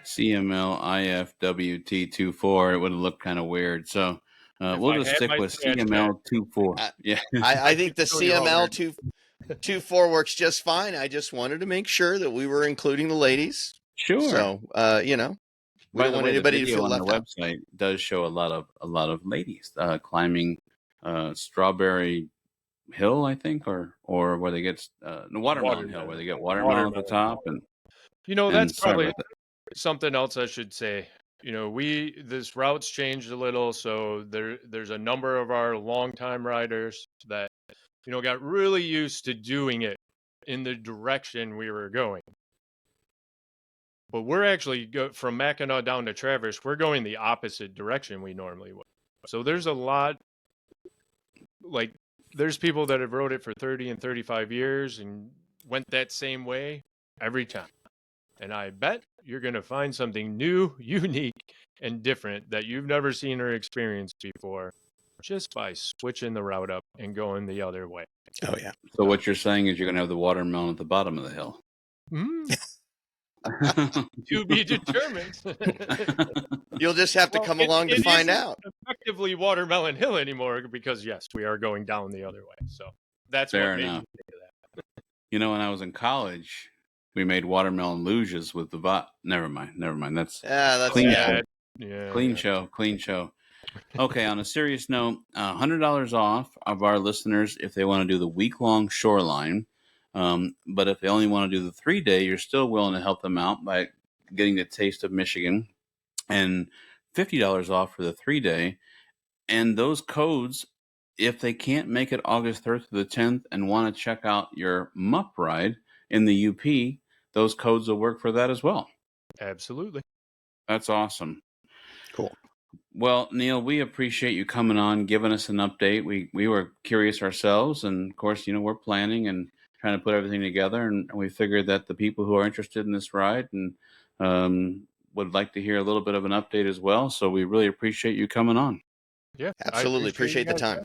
CMLIFWT24. It would have looked kind of weird. So we'll just stick with CML24. Yeah, I think the CML24 works just fine. I just wanted to make sure that we were including the ladies. Sure. So we don't want anybody to feel left out. The website does show a lot of ladies climbing Strawberry Hill, I think, or where they get Watermelon Hill, where they get watermelon at the top, and that's probably something else I should say. This route's changed a little, so there's a number of our longtime riders that got really used to doing it in the direction we were going. But we're actually from Mackinac down to Traverse. We're going the opposite direction we normally would. So there's a lot. Like, there's people that have rode it for 30 and 35 years and went that same way every time. And I bet you're going to find something new, unique, and different that you've never seen or experienced before just by switching the route up and going the other way. Oh, yeah. So what you're saying is you're going to have the watermelon at the bottom of the hill. To be determined. You'll just have to come along to find out. Effectively Watermelon Hill anymore because yes, we are going down the other way. So that's fair what made enough. me think of that. When I was in college, we made watermelon luges with the Never mind. That's that's clean bad. show. Clean show. Okay, on a serious note, $100 off of our listeners if they want to do the week-long shoreline. But if they only want to do the 3-day, you're still willing to help them out by getting the taste of Michigan, and $50 off for the 3-day. And those codes, if they can't make it August 3rd to the 10th and want to check out your MUP ride in the UP, those codes will work for that as well. Absolutely. That's awesome. Cool. Well, Neil, we appreciate you coming on, giving us an update. We were curious ourselves, and of course, we're planning and trying to put everything together, and we figured that the people who are interested in this ride and would like to hear a little bit of an update as well. So we really appreciate you coming on. Yeah, Absolutely. Appreciate the time.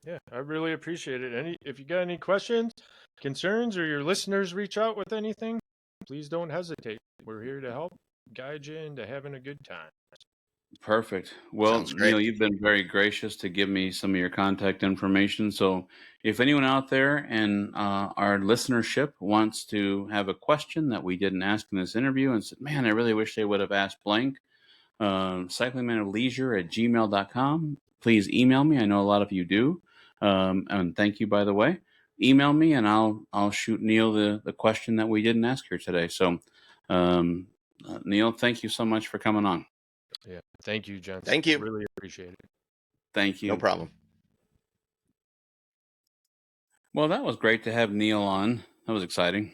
Yeah, I really appreciate it. If you got any questions, concerns, or your listeners reach out with anything, please don't hesitate. We're here to help guide you into having a good time. Perfect. Well, Sounds great. Neil, you've been very gracious to give me some of your contact information. So if anyone out there and our listenership wants to have a question that we didn't ask in this interview and said, man, I really wish they would have asked blank, cyclingmanofleisure@gmail.com. Please email me. I know a lot of you do. And thank you, by the way. Email me and I'll shoot Neil the question that we didn't ask here today. So, Neil, thank you so much for coming on. Yeah, thank you, gents. Thank you. Really appreciate it. Thank you. No problem. Well, that was great to have Neil on. That was exciting.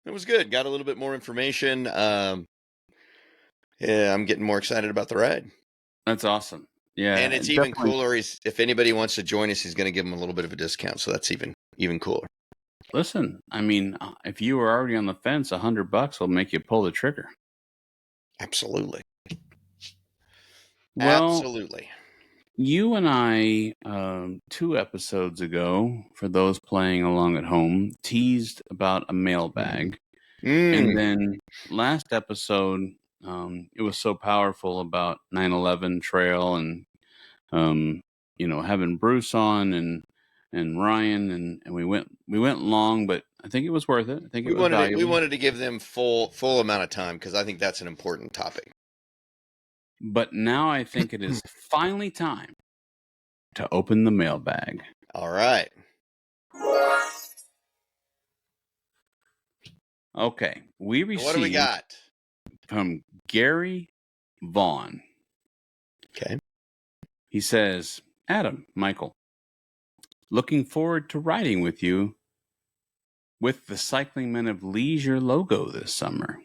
It was good. Got a little bit more information. Yeah, I'm getting more excited about the ride. That's awesome. Yeah. And it's even cooler. If anybody wants to join us, he's going to give them a little bit of a discount. So that's even cooler. Listen, I mean, if you were already on the fence, $100 will make you pull the trigger. Absolutely. Well, absolutely. You and I, 2 episodes ago, for those playing along at home, teased about a mailbag. And then last episode, it was so powerful about 9/11 trail and, having Bruce on and Ryan and we went long, but I think it was worth it. I think it was valuable. We wanted to give them full amount of time because I think that's an important topic. But now I think it is finally time to open the mailbag. All right. Okay. We received What do we got? From Gary Vaughn. Okay. He says, Adam, Michael, looking forward to riding with you with the Cycling Men of Leisure logo this summer.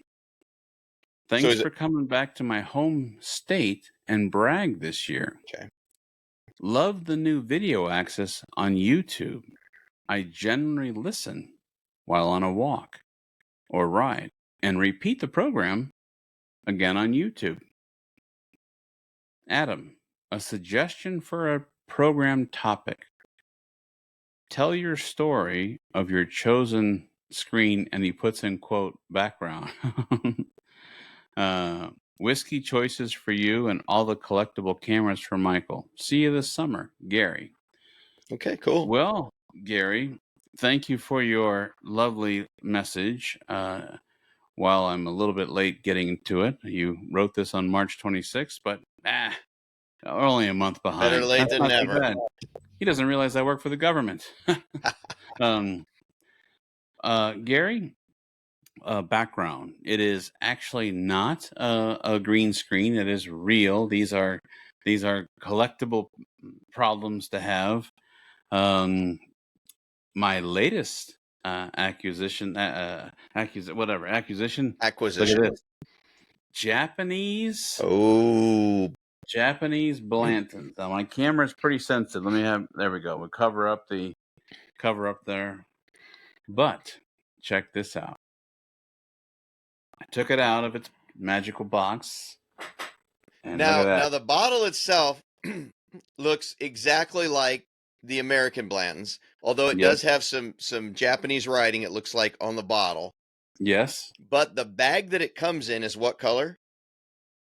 Thanks for coming back to my home state and brag this year. Okay. Love the new video access on YouTube. I generally listen while on a walk or ride and repeat the program again on YouTube. Adam, a suggestion for a program topic. Tell your story of your chosen screen, and he puts in quote background. Whiskey choices for you and all the collectible cameras for Michael. See you this summer, Gary. Okay, cool. Well, Gary, thank you for your lovely message. While I'm a little bit late getting to it, you wrote this on March 26th, but only a month behind. Better late than never. He doesn't realize I work for the government. Gary, background. It is actually not a green screen. It is real. These are collectible problems to have. My latest acquisition. Look at this. Japanese. Oh. Japanese Blantons. Now my camera is pretty sensitive. There we go. We'll cover up there. But check this out. I took it out of its magical box. And now the bottle itself looks exactly like the American Blantons, although it does have some Japanese writing, it looks like, on the bottle. Yes. But the bag that it comes in is what color?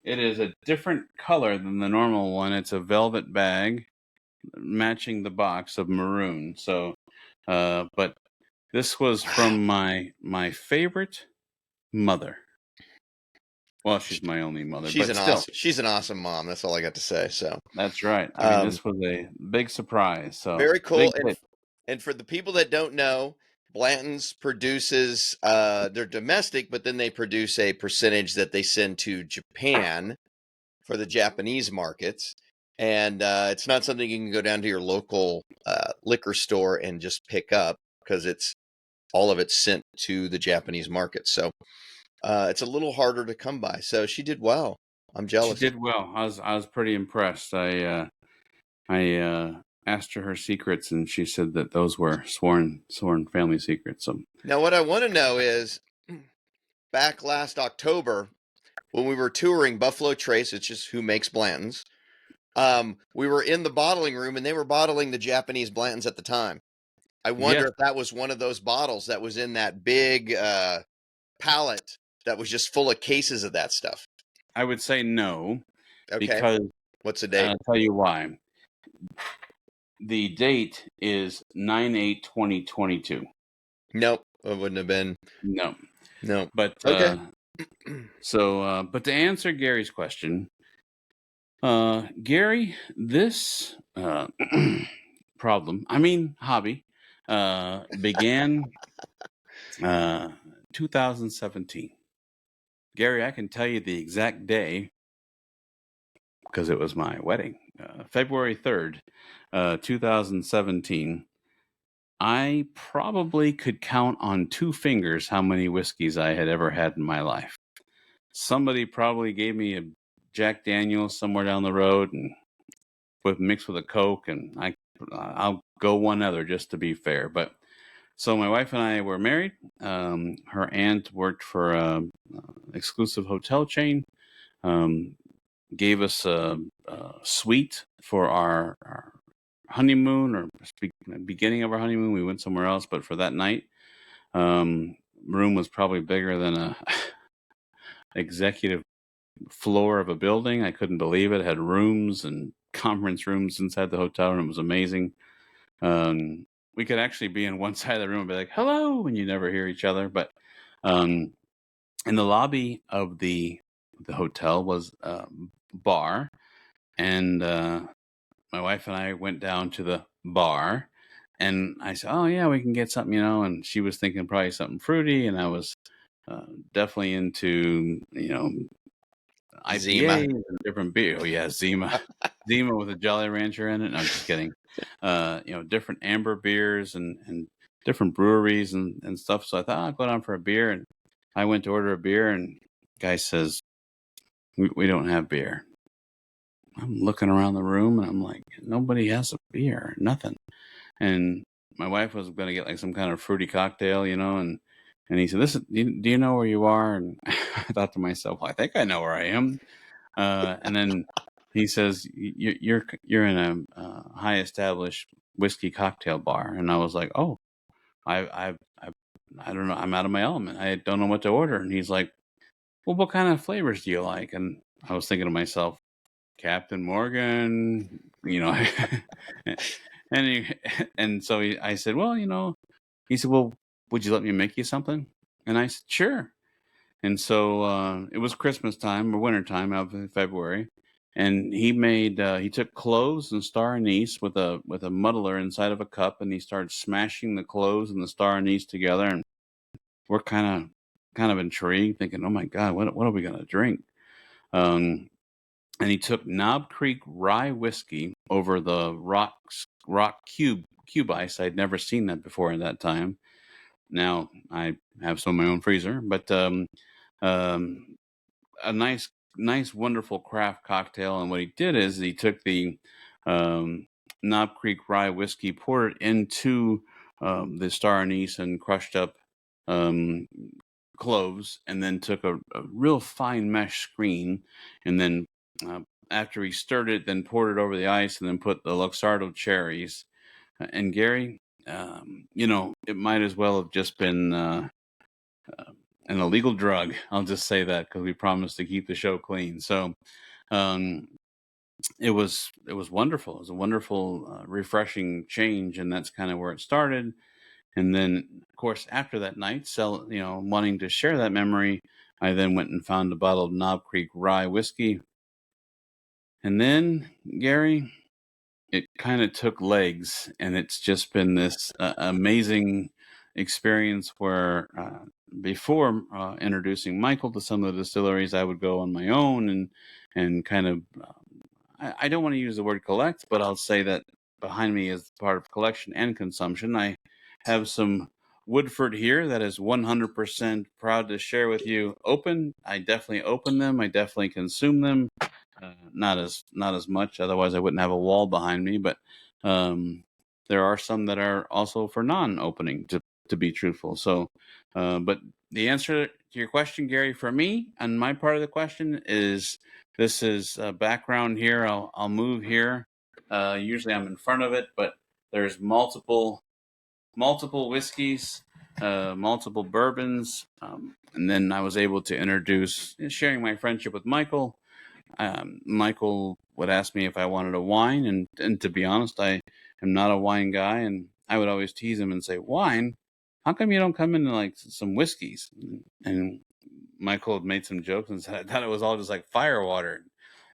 It is a different color than the normal one. It's a velvet bag matching the box of maroon. So, but this was from my favorite mother. Well, she's my only mother, She's but still, she's an awesome mom. That's all I got to say. So that's right. I mean, this was a big surprise. So very cool. big hit. And for the people that don't know, Blanton's produces they're domestic, but then they produce a percentage that they send to Japan for the Japanese markets. And it's not something you can go down to your local liquor store and just pick up, because it's all of it's sent to the Japanese market. So it's a little harder to come by. So she did well. I'm jealous. She did well. I was pretty impressed. I asked her secrets, and she said that those were sworn family secrets. So now, what I want to know is, back last October when we were touring Buffalo Trace, it's just who makes Blanton's. We were in the bottling room, and they were bottling the Japanese Blanton's at the time. I wonder if that was one of those bottles that was in that big pallet that was just full of cases of that stuff. I would say no. Okay. Because what's the date? I'll tell you why. The date is 9/8/2022. Nope, it wouldn't have been. No. But okay. But to answer Gary's question, Gary, this hobby, began 2017. Gary, I can tell you the exact day because it was my wedding, February 3rd, 2017. I probably could count on 2 fingers how many whiskeys I had ever had in my life. Somebody probably gave me a Jack Daniels somewhere down the road and mixed with a Coke, and I'll go one other just to be fair. But so my wife and I were married. Her aunt worked for an exclusive hotel chain. Gave us a suite for our honeymoon, or beginning of our honeymoon. We went somewhere else, but for that night, room was probably bigger than a executive floor of a building. I couldn't believe it. It had rooms and conference rooms inside the hotel room. It was amazing. We could actually be in one side of the room and be like, hello, and you never hear each other. But in the lobby of the hotel was a bar, and my wife and I went down to the bar, and I said, oh yeah, we can get something, and she was thinking probably something fruity, and I was definitely into, IPAs Zima. and different beer. Oh yeah, Zima. Zima with a Jolly Rancher in it. No, I'm just kidding. Different amber beers and different breweries and stuff. So I thought I'll go down for a beer, and I went to order a beer, and the guy says, we don't have beer. I'm looking around the room, and I'm like, nobody has a beer, nothing. And my wife was going to get like some kind of fruity cocktail, and he said, "Listen, do you know where you are?" And I thought to myself, well, I think I know where I am. And then he says, "You're in a high established whiskey cocktail bar." And I was like, "Oh, I don't know. I'm out of my element. I don't know what to order." And he's like, "Well, what kind of flavors do you like?" And I was thinking to myself, Captain Morgan, and so I said, well, he said, well, would you let me make you something? And I said, sure. And so it was Christmas time or winter time out in February, and he took cloves and star anise with a muddler inside of a cup, and he started smashing the cloves and the star anise together, and we're kind of intrigued, thinking, oh my God, what are we gonna drink? And he took Knob Creek rye whiskey over the rock cube ice. I'd never seen that before at that time. Now I have some in my own freezer, but a nice, wonderful craft cocktail. And what he did is he took the Knob Creek rye whiskey, poured it into the star anise and crushed up cloves, and then took a real fine mesh screen, and then after he stirred it, then poured it over the ice, and then put the Luxardo cherries. And Gary, it might as well have just been an illegal drug. I'll just say that because we promised to keep the show clean. So it was wonderful. It was a wonderful, refreshing change, and that's kind of where it started. And then, of course, after that night, wanting to share that memory, I then went and found a bottle of Knob Creek rye whiskey. And then, Gary, it kind of took legs, and it's just been this amazing experience where before introducing Michael to some of the distilleries, I would go on my own and kind of I don't want to use the word collect, but I'll say that behind me is part of collection and consumption. I have some Woodford here that is 100% proud to share with you. Open, I definitely open them. I definitely consume them. Not as much, otherwise I wouldn't have a wall behind me. But there are some that are also for non-opening, to be truthful. So, but the answer to your question, Gary, for me, and my part of the question is this is background here. I'll move here. Usually I'm in front of it, but there's multiple whiskeys, multiple bourbons, and then I was able to introduce, sharing my friendship with Michael. Michael would ask me if I wanted a wine, and to be honest, I am not a wine guy, and I would always tease him and say, "Wine? How come you don't come into like some whiskeys?" And Michael had made some jokes and said, "I thought it was all just like fire water."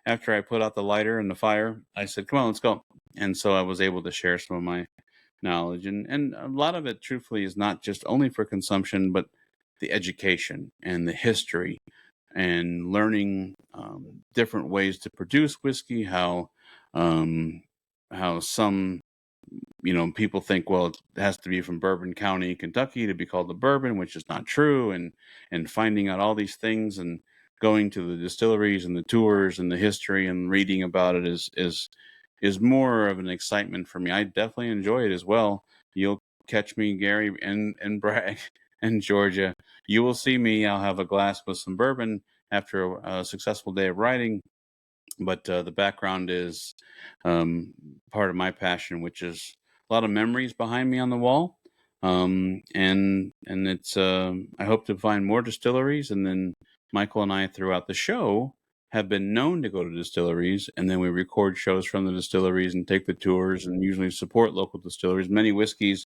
After I put out the lighter and the fire, I said, "Come on, let's go." And so I was able to share some of my knowledge, and a lot of it, truthfully, is not just only for consumption, but the education and the history and learning different ways to produce whiskey. How some people think, well, it has to be from Bourbon County, Kentucky, to be called the bourbon, which is not true, and finding out all these things and going to the distilleries and the tours and the history and reading about it is more of an excitement for me. I definitely enjoy it as well. You'll catch me, Gary, and Bragg and Georgia. You will see me. I'll have a glass with some bourbon after a successful day of riding. But the background is part of my passion, which is a lot of memories behind me on the wall. And it's I hope to find more distilleries, and then Michael and I throughout the show have been known to go to distilleries, and then we record shows from the distilleries and take the tours and usually support local distilleries. Many whiskeys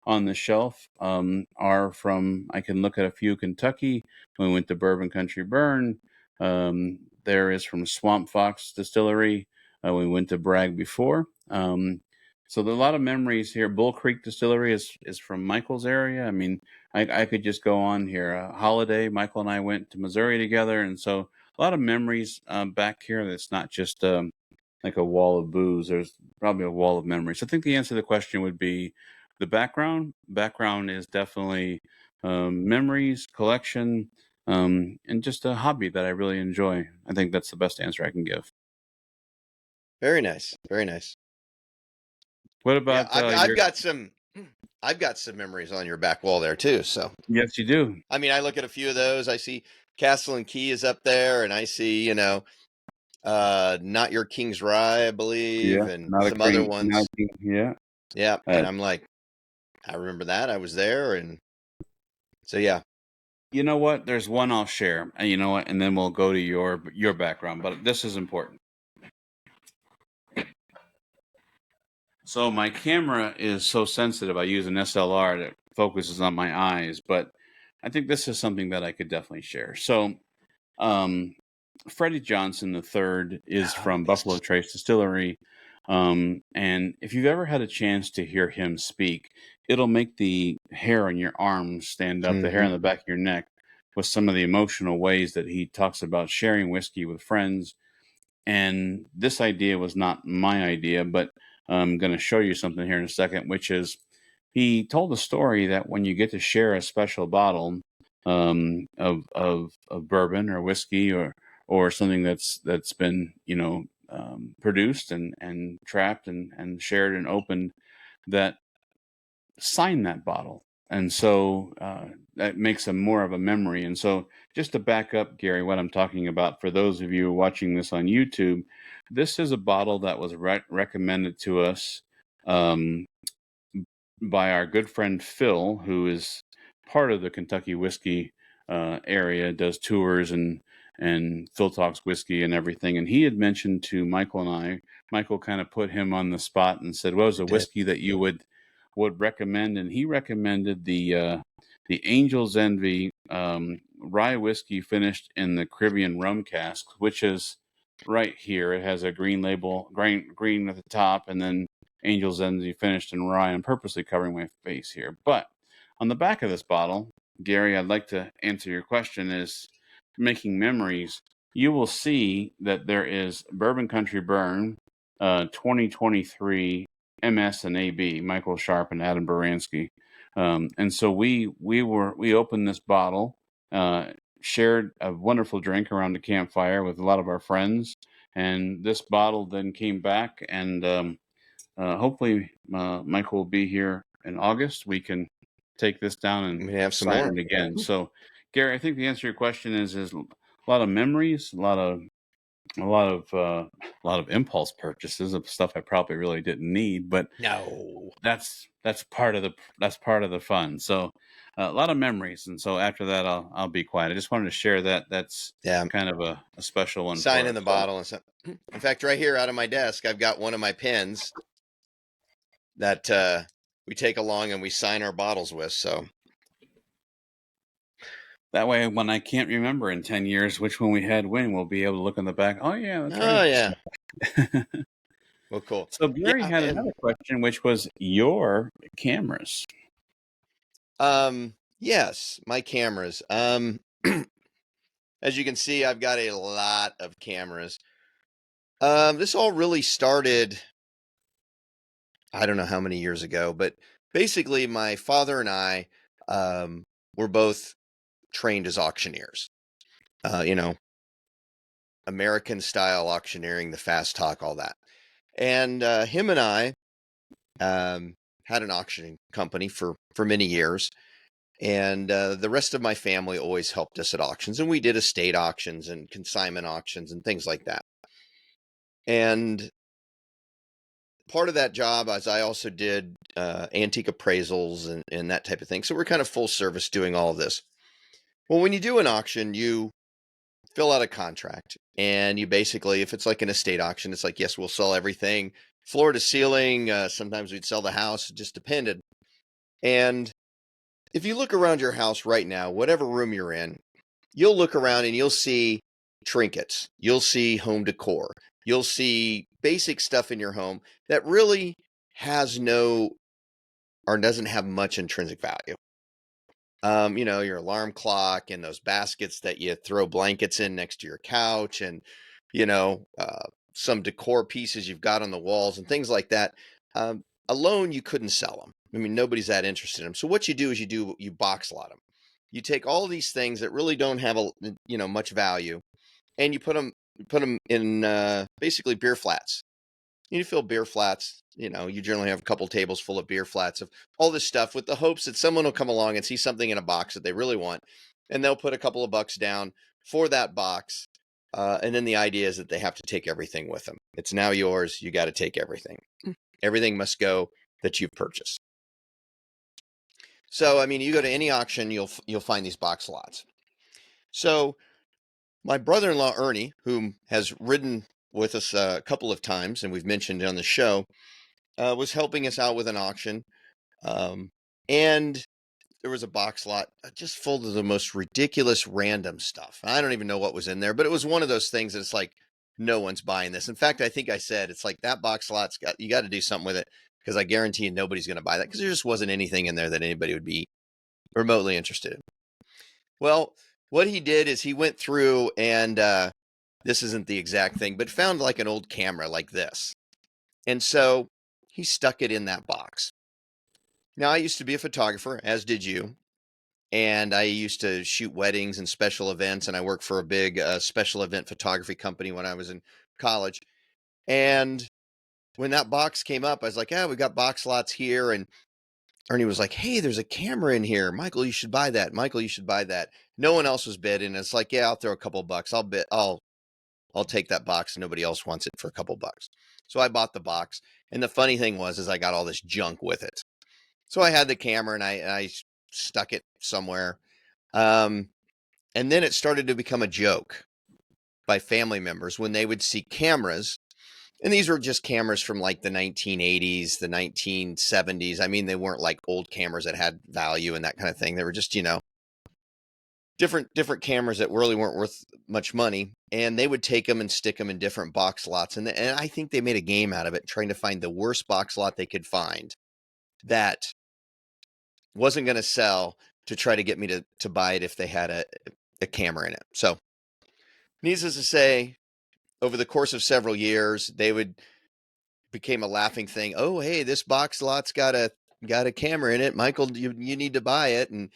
on the shelf are from, I can look at a few: Kentucky. We went to Bourbon Country Burn. There is from Swamp Fox Distillery. We went to Bragg before. So there are a lot of memories here. Bull Creek Distillery is from Michael's area. I mean, I could just go on here. Holiday, Michael and I went to Missouri together, and so a lot of memories back here. That's not just like a wall of booze. There's probably a wall of memories. So I think the answer to the question would be the background. Background is definitely memories, collection, and just a hobby that I really enjoy. I think that's the best answer I can give. Very nice. Very nice. What about I've got some memories on your back wall there too. So yes, you do. I mean, I look at a few of those. I see Castle and Key is up there, and I see Not Your King's Rye, I believe, and some other ones. Yeah. And I'm like, I remember that. I was there, and so yeah. You know what? There's one I'll share, and you know what? And then we'll go to your background. But this is important. So my camera is so sensitive. I use an SLR that focuses on my eyes, but I think this is something that I could definitely share. So, Freddie Johnson III is from Buffalo Trace Distillery. And if you've ever had a chance to hear him speak, it'll make the hair on your arms stand up, the hair on the back of your neck, with some of the emotional ways that he talks about sharing whiskey with friends. And this idea was not my idea, but I'm going to show you something here in a second, which is he told a story that when you get to share a special bottle of bourbon or whiskey or something that's been produced and trapped and shared and opened, that sign that bottle. And so that makes them more of a memory. And so just to back up, Gary, what I'm talking about, for those of you watching this on YouTube, this is a bottle that was recommended to us by our good friend Phil, who is part of the Kentucky whiskey area, does tours and Phil talks whiskey and everything. And he had mentioned to Michael and I, Michael kind of put him on the spot and said, what was a whiskey that you would recommend? And he recommended the Angel's Envy rye whiskey finished in the Caribbean rum cask, which is right here. It has a green label, green at the top, and then Angel's Envy finished in rye. I'm purposely covering my face here. But on the back of this bottle, Gary, I'd like to answer your question, is making memories. You will see that there is Bourbon Country Burn 2023 MS and AB, Michael Sharp and Adam Baranski. And so we opened this bottle, shared a wonderful drink around the campfire with a lot of our friends, and this bottle then came back, and hopefully Michael will be here in August. We can take this down and We have some sign more. it again. So, Gary, I think the answer to your question is a lot of memories, a lot of impulse purchases of stuff I probably really didn't need, but No. that's part of the fun. So a lot of memories, and so after that I'll be quiet. I just wanted to share that. That's kind of a special one. Sign for in the us. bottle and stuff. In fact, right here out of my desk, I've got one of my pens that we take along and we sign our bottles with. So that way, when I can't remember in 10 years which one we had when, we'll be able to look in the back. Oh yeah, that's right. Oh yeah. Well, cool. So Gary had another question, which was your cameras. Yes, my cameras. As you can see, I've got a lot of cameras. This all really started, I don't know how many years ago, but basically my father and I were both trained as auctioneers. American style auctioneering, the fast talk, all that. And him and I had an auctioning company for many years. And the rest of my family always helped us at auctions. And we did estate auctions and consignment auctions and things like that. And part of that job, as I also did antique appraisals and that type of thing. So we're kind of full service doing all of this. Well, when you do an auction, you fill out a contract. And you basically, if it's like an estate auction, it's like, yes, we'll sell everything, floor to ceiling. Sometimes we'd sell the house. It just depended. And if you look around your house right now, whatever room you're in, you'll look around and you'll see trinkets. You'll see home decor. You'll see basic stuff in your home that really has no or doesn't have much intrinsic value. Your alarm clock and those baskets that you throw blankets in next to your couch, and some decor pieces you've got on the walls and things like that. Alone, you couldn't sell them. I mean, nobody's that interested in them. So what you do is you box lot them. You take all these things that really don't have much value, and you put them in basically beer flats. You fill beer flats. You generally have a couple tables full of beer flats of all this stuff with the hopes that someone will come along and see something in a box that they really want, and they'll put a couple of bucks down for that box. And then the idea is that they have to take everything with them. It's now yours. You got to take everything. Everything must go that you've purchased. So, I mean, you go to any auction, you'll find these box lots. So my brother-in-law, Ernie, whom has ridden with us a couple of times, and we've mentioned on the show, was helping us out with an auction. And there was a box lot just full of the most ridiculous random stuff. I don't even know what was in there, but it was one of those things that's like, no one's buying this. In fact, I think I said, it's like that box lot's you got to do something with it, because I guarantee you nobody's going to buy that, because there just wasn't anything in there that anybody would be remotely interested in. Well, what he did is he went through and this isn't the exact thing, but found like an old camera like this. And so he stuck it in that box. Now, I used to be a photographer, as did you. And I used to shoot weddings and special events. And I worked for a big special event photography company when I was in college. And when that box came up, I was like, we got box lots here. And Ernie was like, hey, there's a camera in here. Michael, you should buy that. Michael, you should buy that. No one else was bidding. It's like, I'll throw a couple of bucks. I'll take that box. And nobody else wants it for a couple of bucks. So I bought the box. And the funny thing was I got all this junk with it. So I had the camera and I stuck it somewhere. And then it started to become a joke by family members when they would see cameras. And these were just cameras from like the 1980s, the 1970s. I mean, they weren't like old cameras that had value and that kind of thing. They were just, different cameras that really weren't worth much money, and they would take them and stick them in different box lots, and I think they made a game out of it, trying to find the worst box lot they could find that wasn't going to sell, to try to get me to buy it if they had a camera in it. So needless to say, over the course of several years, became a laughing thing. Oh, hey, this box lot's got a camera in it. Michael, you need to buy it. And,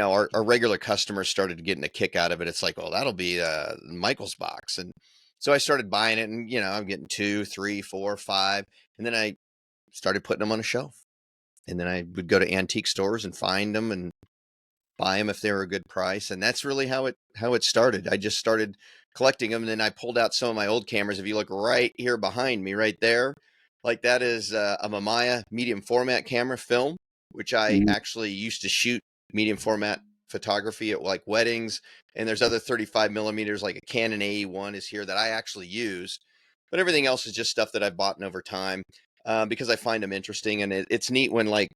our regular customers started getting a kick out of it. It's like, well, that'll be Michael's box. And so I started buying it, and, I'm getting 2, 3, 4, 5. And then I started putting them on a shelf. And then I would go to antique stores and find them and buy them if they were a good price. And that's really how it started. I just started collecting them, and then I pulled out some of my old cameras. If you look right here behind me, right there, like that is a Mamiya medium format camera film, which I actually used to shoot medium format photography at like weddings. And there's other 35 millimeters, like a Canon AE1 is here that I actually use, but everything else is just stuff that I've bought over time because I find them interesting. And it's neat when like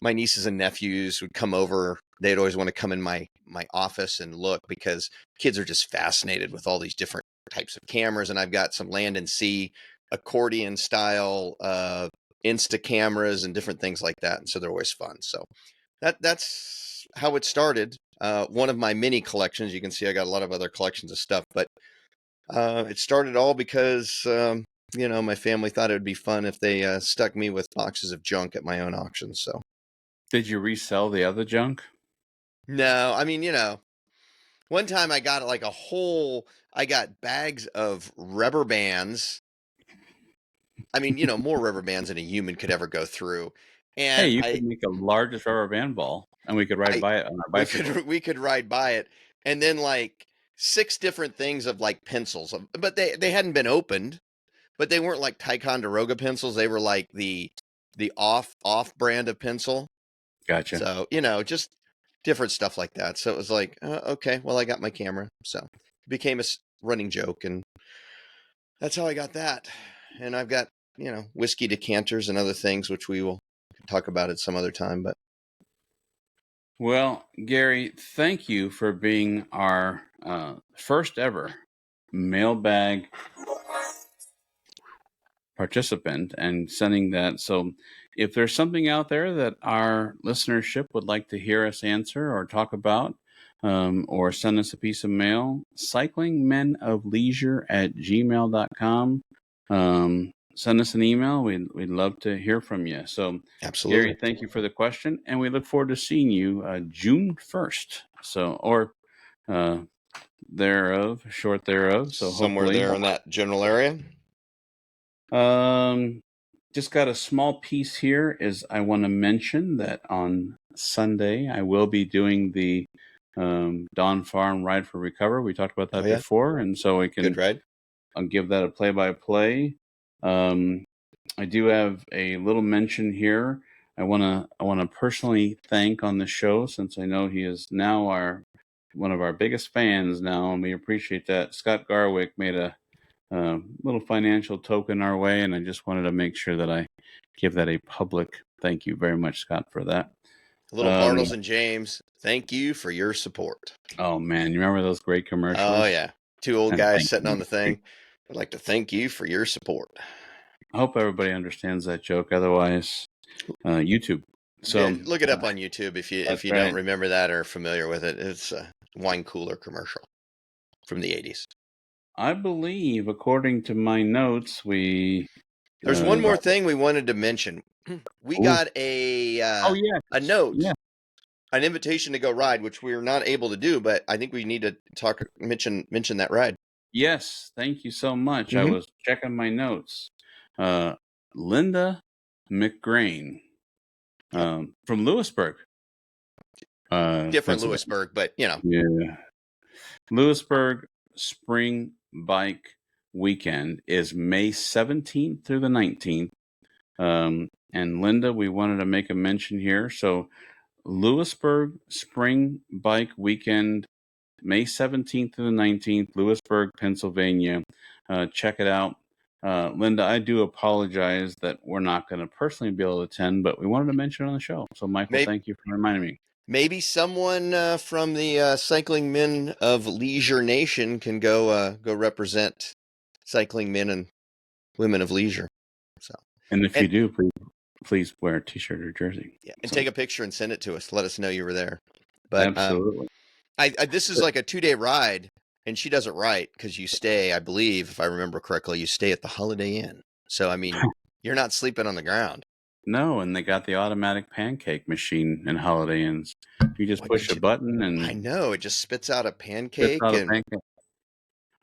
my nieces and nephews would come over. They'd always want to come in my office and look, because kids are just fascinated with all these different types of cameras. And I've got some land and sea accordion style Insta cameras and different things like that. And so they're always fun. So that's how it started. One of my mini collections. You can see I got a lot of other collections of stuff, but it started all because my family thought it would be fun if they stuck me with boxes of junk at my own auctions. So Did you resell the other junk? no, I mean, one time I got like I got bags of rubber bands. I mean, more rubber bands than a human could ever go through. And Hey, you could make the largest rubber band ball, and we could ride by it on our bicycle. we could ride by it. And then like 6 different things of like pencils, but they hadn't been opened, but they weren't like Ticonderoga pencils. They were like the off brand of pencil. Gotcha. So, just different stuff like that. So it was like, okay, well, I got my camera. So it became a running joke, and that's how I got that. And I've got, whiskey decanters and other things, which we will talk about at some other time. But Well, Gary, thank you for being our first ever mailbag participant and sending that. So if there's something out there that our listenership would like to hear us answer or talk about, or send us a piece of mail, cyclingmenofleisure@gmail.com. Send us an email. We'd love to hear from you. So, absolutely, Gary, thank you for the question, and we look forward to seeing you June 1st. So, or thereof, short thereof. So somewhere hopefully, there in that general area. Just got a small piece here. Is I want to mention that on Sunday I will be doing the Dawn Farm Ride for Recover. We talked about that before, and so we can Good ride. I'll give that a play-by-play. I do have a little mention here. I want to personally thank on the show, since I know he is now one of our biggest fans now, and we appreciate that. Scott Garwick made a little financial token our way, and I just wanted to make sure that I give that a public thank you very much, Scott, for that. Little Bartles and James, thank you for your support. Oh man, you remember those great commercials? Oh yeah, 2 old guys sitting on the thing. I'd like to thank you for your support. I hope everybody understands that joke. Otherwise, YouTube. So yeah, look it up on YouTube if you don't remember that or familiar with it. It's a wine cooler commercial from the 80s. I believe, according to my notes, there's one more thing we wanted to mention. We got a note, an invitation to go ride, which we're not able to do, but I think we need to mention that ride. Yes, thank you so much. I was checking my notes. Linda McGrain from Lewisburg. Different Lewisburg, but Yeah. Lewisburg Spring Bike Weekend is May 17th through the 19th. And Linda, we wanted to make a mention here. So Lewisburg Spring Bike Weekend, May 17th to the 19th, Lewisburg, Pennsylvania. Check it out. Linda, I do apologize that we're not going to personally be able to attend, but we wanted to mention it on the show. So, Michael, thank you for reminding me. Maybe someone from the Cycling Men of Leisure Nation can go represent cycling men and women of leisure. So, And if you do, please wear a t-shirt or jersey. Yeah, and take a picture and send it to us. Let us know you were there. But absolutely. This is like a 2-day ride, and she does it right because you stay, I believe, if I remember correctly, you stay at the Holiday Inn. So, I mean, you're not sleeping on the ground. No, and they got the automatic pancake machine in Holiday Inns. You just push a button and I know, it just spits out a pancake.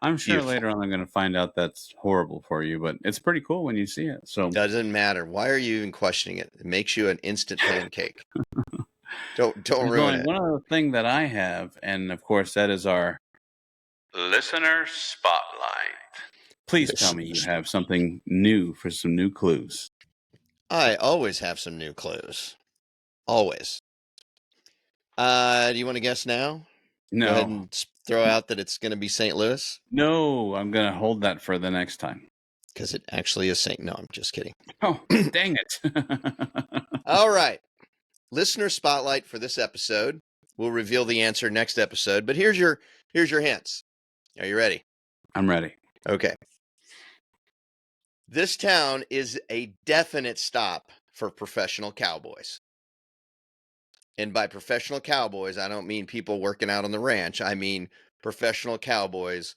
I'm sure Beautiful. later on I'm going to find out that's horrible for you, but it's pretty cool when you see it. So doesn't matter. Why are you even questioning it? It makes you an instant pancake. Don't ruin it. One other thing that I have, and of course that is our listener spotlight. Please tell me you have something new for some new clues. I always have some new clues. Always. Do you want to guess now? No. Go ahead and throw out that it's going to be St. Louis? No, I'm going to hold that for the next time. Because it actually is St. No, I'm just kidding. Oh, dang it. All right. Listener spotlight for this episode. We'll reveal the answer next episode, but here's your hints. Are you ready? I'm ready. Okay. This town is a definite stop for professional cowboys. And by professional cowboys, I don't mean people working out on the ranch. I mean professional cowboys,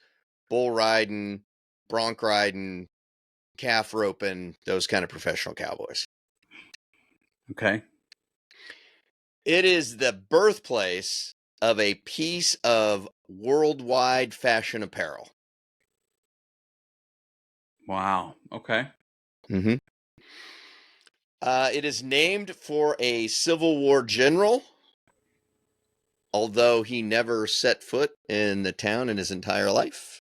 bull riding, bronc riding, calf roping, those kind of professional cowboys. Okay. It is the birthplace of a piece of worldwide fashion apparel. Wow. Okay. Mm-hmm. It is named for a Civil War general, although he never set foot in the town in his entire life.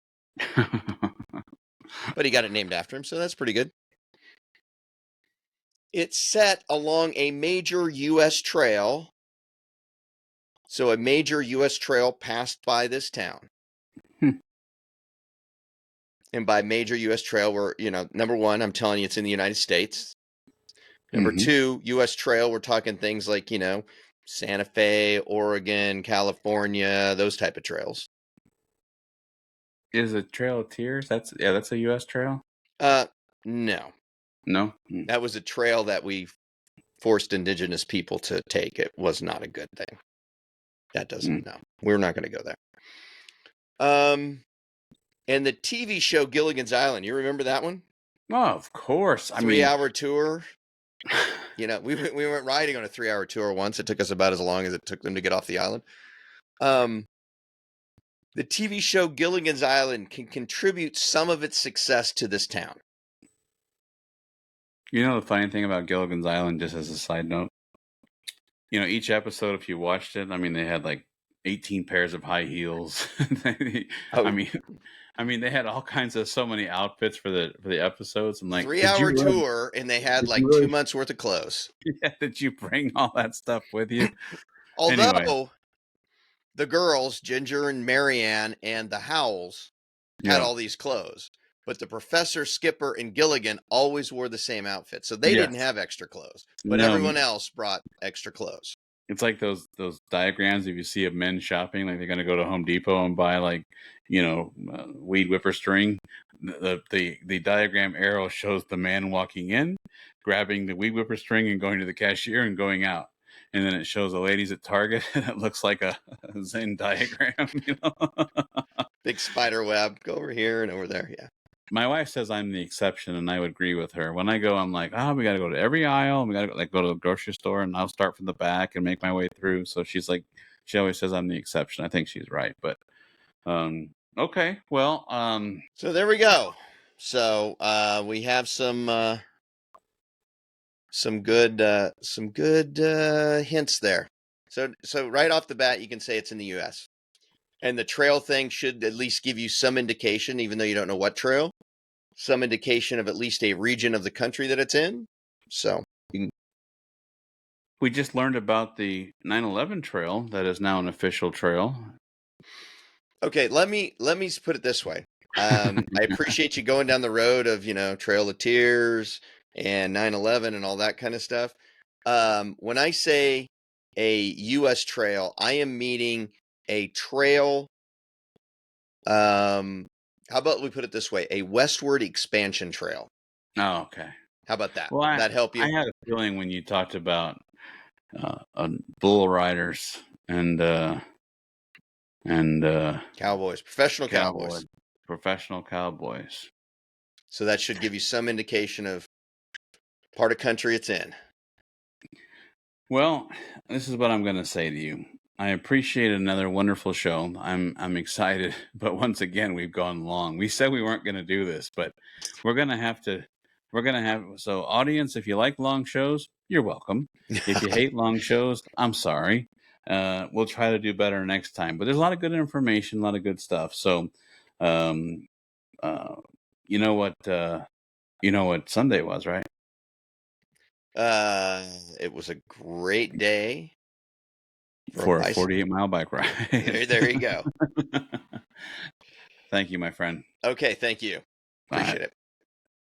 But he got it named after him, so that's pretty good. It's set along a major U.S. trail. So a major U.S. trail passed by this town. And by major U.S. trail, we're, number one, I'm telling you, it's in the United States. Number two, U.S. trail, we're talking things like, Santa Fe, Oregon, California, those type of trails. Is it Trail of Tears? That's a U.S. trail? No. No? That was a trail that we forced indigenous people to take. It was not a good thing. That doesn't, no. We're not going to go there. And the TV show Gilligan's Island, you remember that one? Oh, of course. 3-hour tour. We went riding on a 3-hour tour once. It took us about as long as it took them to get off the island. The TV show Gilligan's Island can contribute some of its success to this town. You know the funny thing about Gilligan's Island, just as a side note? Each episode, if you watched it, they had like 18 pairs of high heels. They had all kinds of so many outfits for the episodes. I'm like, 3-hour tour, and they had like 2 months worth of clothes. Yeah, did you bring all that stuff with you? Although anyway. The girls, Ginger and Marianne, and the Howells had all these clothes, but the professor, Skipper, and Gilligan always wore the same outfit, so they didn't have extra clothes, but everyone else brought extra clothes. It's like those diagrams if you see of men shopping, like they're going to go to Home Depot and buy weed whipper string. The diagram arrow shows the man walking in, grabbing the weed whipper string and going to the cashier and going out. And then it shows the ladies at Target, and it looks like a Zen diagram. Big spider web. Go over here and over there. Yeah. My wife says I'm the exception, and I would agree with her. When I go, I'm like, we got to go to every aisle. We got to go to the grocery store, and I'll start from the back and make my way through. So she's like, she always says I'm the exception. I think she's right, but okay. Well, so there we go. So we have some good hints there. So right off the bat, you can say it's in the U.S. And the trail thing should at least give you some indication, even though you don't know what trail, some indication of at least a region of the country that it's in. So we just learned about the 9/11 trail that is now an official trail. Okay, let me put it this way. I appreciate you going down the road of, Trail of Tears and 9/11 and all that kind of stuff. When I say a U.S. trail. I am meeting a trail. How about we put it this way? A westward expansion trail. Oh, okay. How about that? Well, That help you? I had a feeling when you talked about bull riders and Cowboys, professional cowboys. professional cowboys. So that should give you some indication of part of country it's in. Well, this is what I'm going to say to you. I appreciate another wonderful show. I'm excited, but once again, we've gone long. We said we weren't going to do this, but we're going to have to. We're going to have, so audience, if you like long shows, you're welcome. If you hate long shows, I'm sorry. We'll try to do better next time. But there's a lot of good information, a lot of good stuff. So, you know what Sunday was, right? It was a great day For a 48-mile bike ride. There you go. Thank you, my friend. Okay, thank you. Appreciate it.